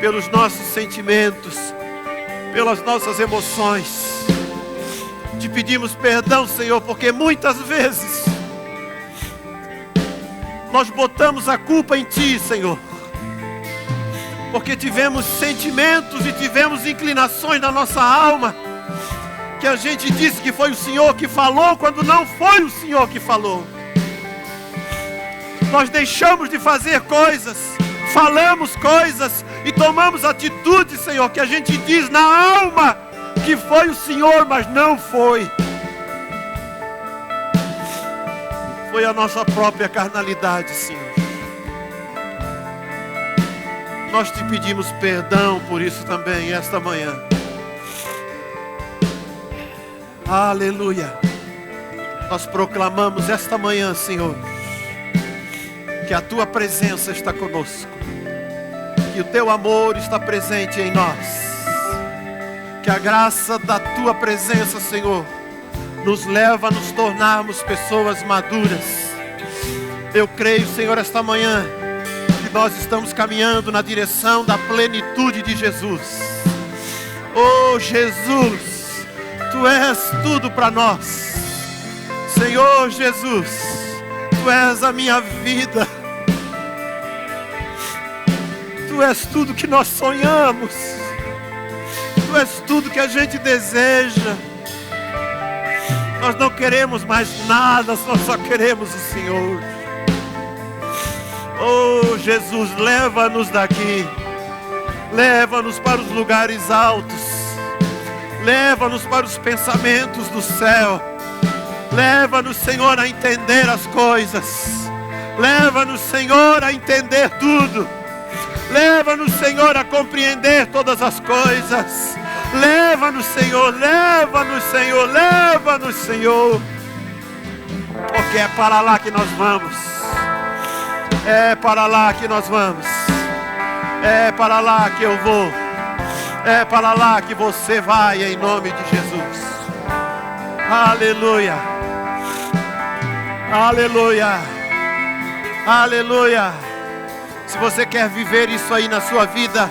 pelos nossos sentimentos, pelas nossas emoções. Te pedimos perdão, Senhor, porque muitas vezes nós botamos a culpa em Ti, Senhor, porque tivemos sentimentos e tivemos inclinações na nossa alma, que a gente disse que foi o Senhor que falou, quando não foi o Senhor que falou. Nós deixamos de fazer coisas, falamos coisas e tomamos atitudes, Senhor, que a gente diz na alma que foi o Senhor, mas não foi. Foi a nossa própria carnalidade, Senhor. Nós te pedimos perdão por isso também, esta manhã. Aleluia. Nós proclamamos esta manhã, Senhor, que a Tua presença está conosco, que o Teu amor está presente em nós, que a graça da Tua presença, Senhor, nos leva a nos tornarmos pessoas maduras. Eu creio, Senhor, esta manhã, nós estamos caminhando na direção da plenitude de Jesus. Oh Jesus, Tu és tudo para nós. Senhor Jesus, Tu és a minha vida. Tu és tudo que nós sonhamos. Tu Tu és tudo que a gente deseja. Nós não queremos mais nada, nós só queremos o Senhor. Oh Jesus, leva-nos daqui. Leva-nos para os lugares altos. Leva-nos para os pensamentos do céu. Leva-nos, Senhor, a entender as coisas. Leva-nos, Senhor, a entender tudo. Leva-nos, Senhor, a compreender todas as coisas. Leva-nos, Senhor, leva-nos, Senhor, leva-nos, Senhor. Porque é para lá que nós vamos. É para lá que nós vamos. É para lá que eu vou. É para lá que você vai, em nome de Jesus. Aleluia. Aleluia. Aleluia. Se você quer viver isso aí na sua vida,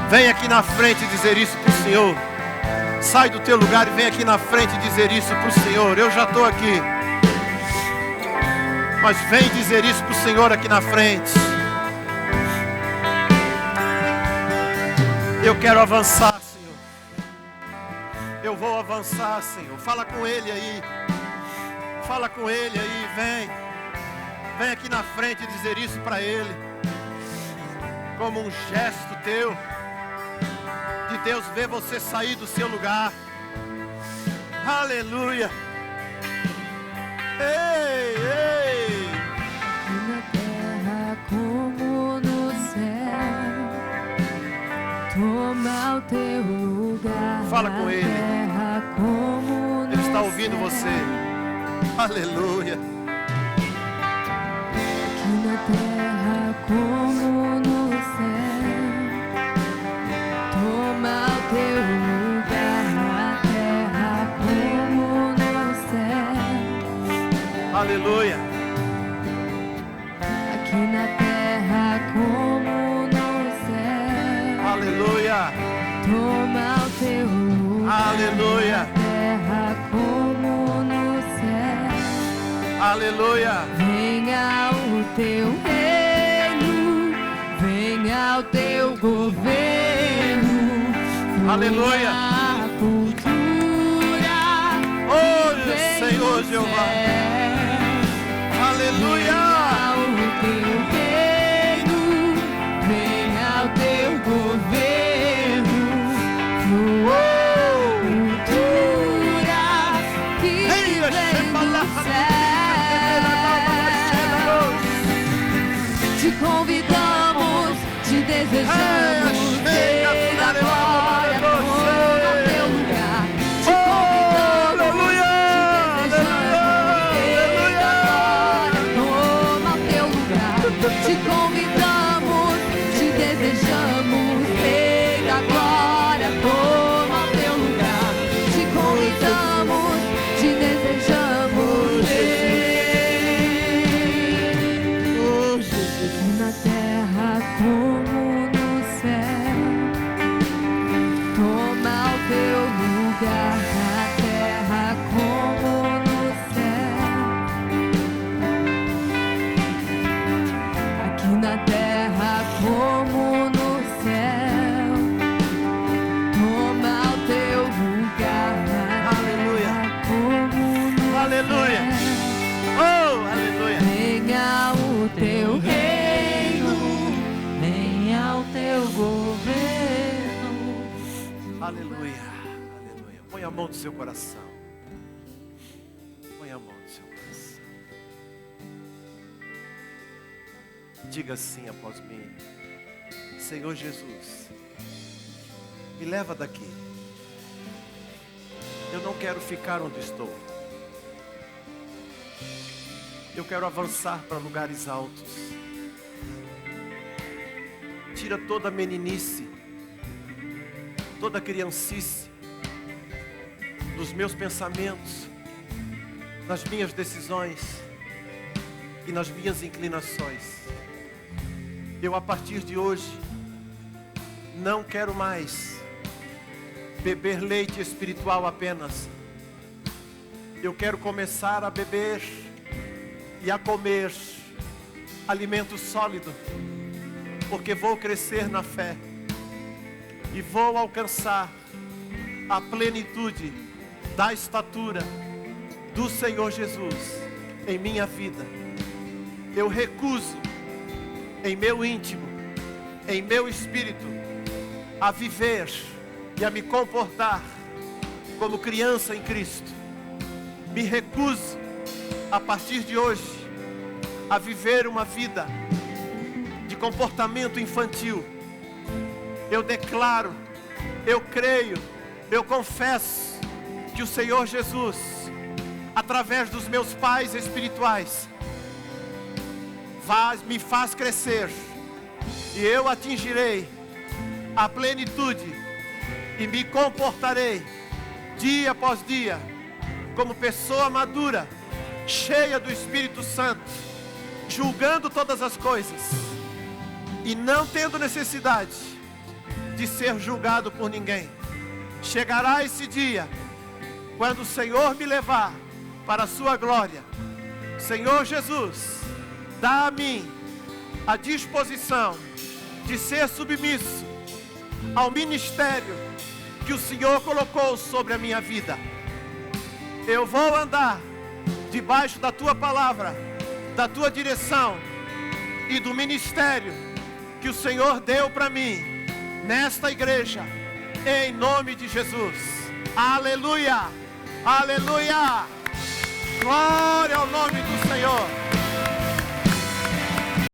vem aqui na frente dizer isso para o Senhor. Sai do teu lugar e vem aqui na frente dizer isso para o Senhor. Eu já estou aqui, mas vem dizer isso para o Senhor aqui na frente. Eu quero avançar, Senhor. Eu vou avançar, Senhor. Fala com Ele aí. Fala com Ele aí, vem. Vem aqui na frente dizer isso para Ele. Como um gesto teu. De Deus ver você sair do seu lugar. Aleluia. Ei, ei. Na terra como no céu. Toma o teu lugar. Fala com Ele. Terra como no Ele está ouvindo céu. você. Aleluia. Aqui na terra como no céu. Toma o teu lugar. Na terra como no céu. Aleluia. Aqui na terra como no céu. Aleluia. Toma o teu lugar. Aleluia. Na terra como no céu. Aleluia. Venha o teu reino, venha o teu governo. Aleluia. A cultura. Oh, vem Senhor do Jeová. céu. Aleluia. Venha o teu reino, venha o teu governo. A cultura que vem do céu. Te convidamos, te desejamos, vem da glória, toma teu lugar. Te convidamos, te desejamos, vem da glória, toma teu lugar. Te convidamos, te desejamos, vem da glória, toma teu lugar. Te convidamos, te desejamos, vem. Oh, Jesus. Na terra como no céu, toma o teu lugar. Na terra como no céu, aqui na terra como no céu, toma o teu lugar. Na Aleluia. terra como no Aleluia. céu. Oh, aleluia. Venha o teu reino, venha o teu governo. Aleluia. Aleluia. Põe a mão no seu coração. Põe a mão no seu coração. Diga assim após mim: Senhor Jesus, me leva daqui. Eu não quero ficar onde estou. Eu quero avançar para lugares altos. Tira toda a meninice, toda a criancice dos meus pensamentos, nas minhas decisões e nas minhas inclinações. Eu, a partir de hoje, não quero mais beber leite espiritual apenas. Eu quero começar a beber e a comer alimento sólido, porque vou crescer na fé, e vou alcançar a plenitude da estatura do Senhor Jesus em minha vida. Eu recuso em meu íntimo, em meu espírito, a viver e a me comportar como criança em Cristo. Me recuso, a partir de hoje, a viver uma vida de comportamento infantil. Eu declaro, eu creio, eu confesso que o Senhor Jesus, através dos meus pais espirituais, me faz crescer, e eu atingirei a plenitude e me comportarei dia após dia como pessoa madura, cheia do Espírito Santo, julgando todas as coisas e não tendo necessidade de ser julgado por ninguém. Chegará esse dia quando o Senhor me levar para a sua glória. Senhor Jesus, dá a mim a disposição de ser submisso ao ministério que o Senhor colocou sobre a minha vida. Eu vou andar debaixo da tua palavra, da tua direção e do ministério que o Senhor deu para mim nesta igreja, em nome de Jesus. Aleluia, aleluia, glória ao nome do Senhor.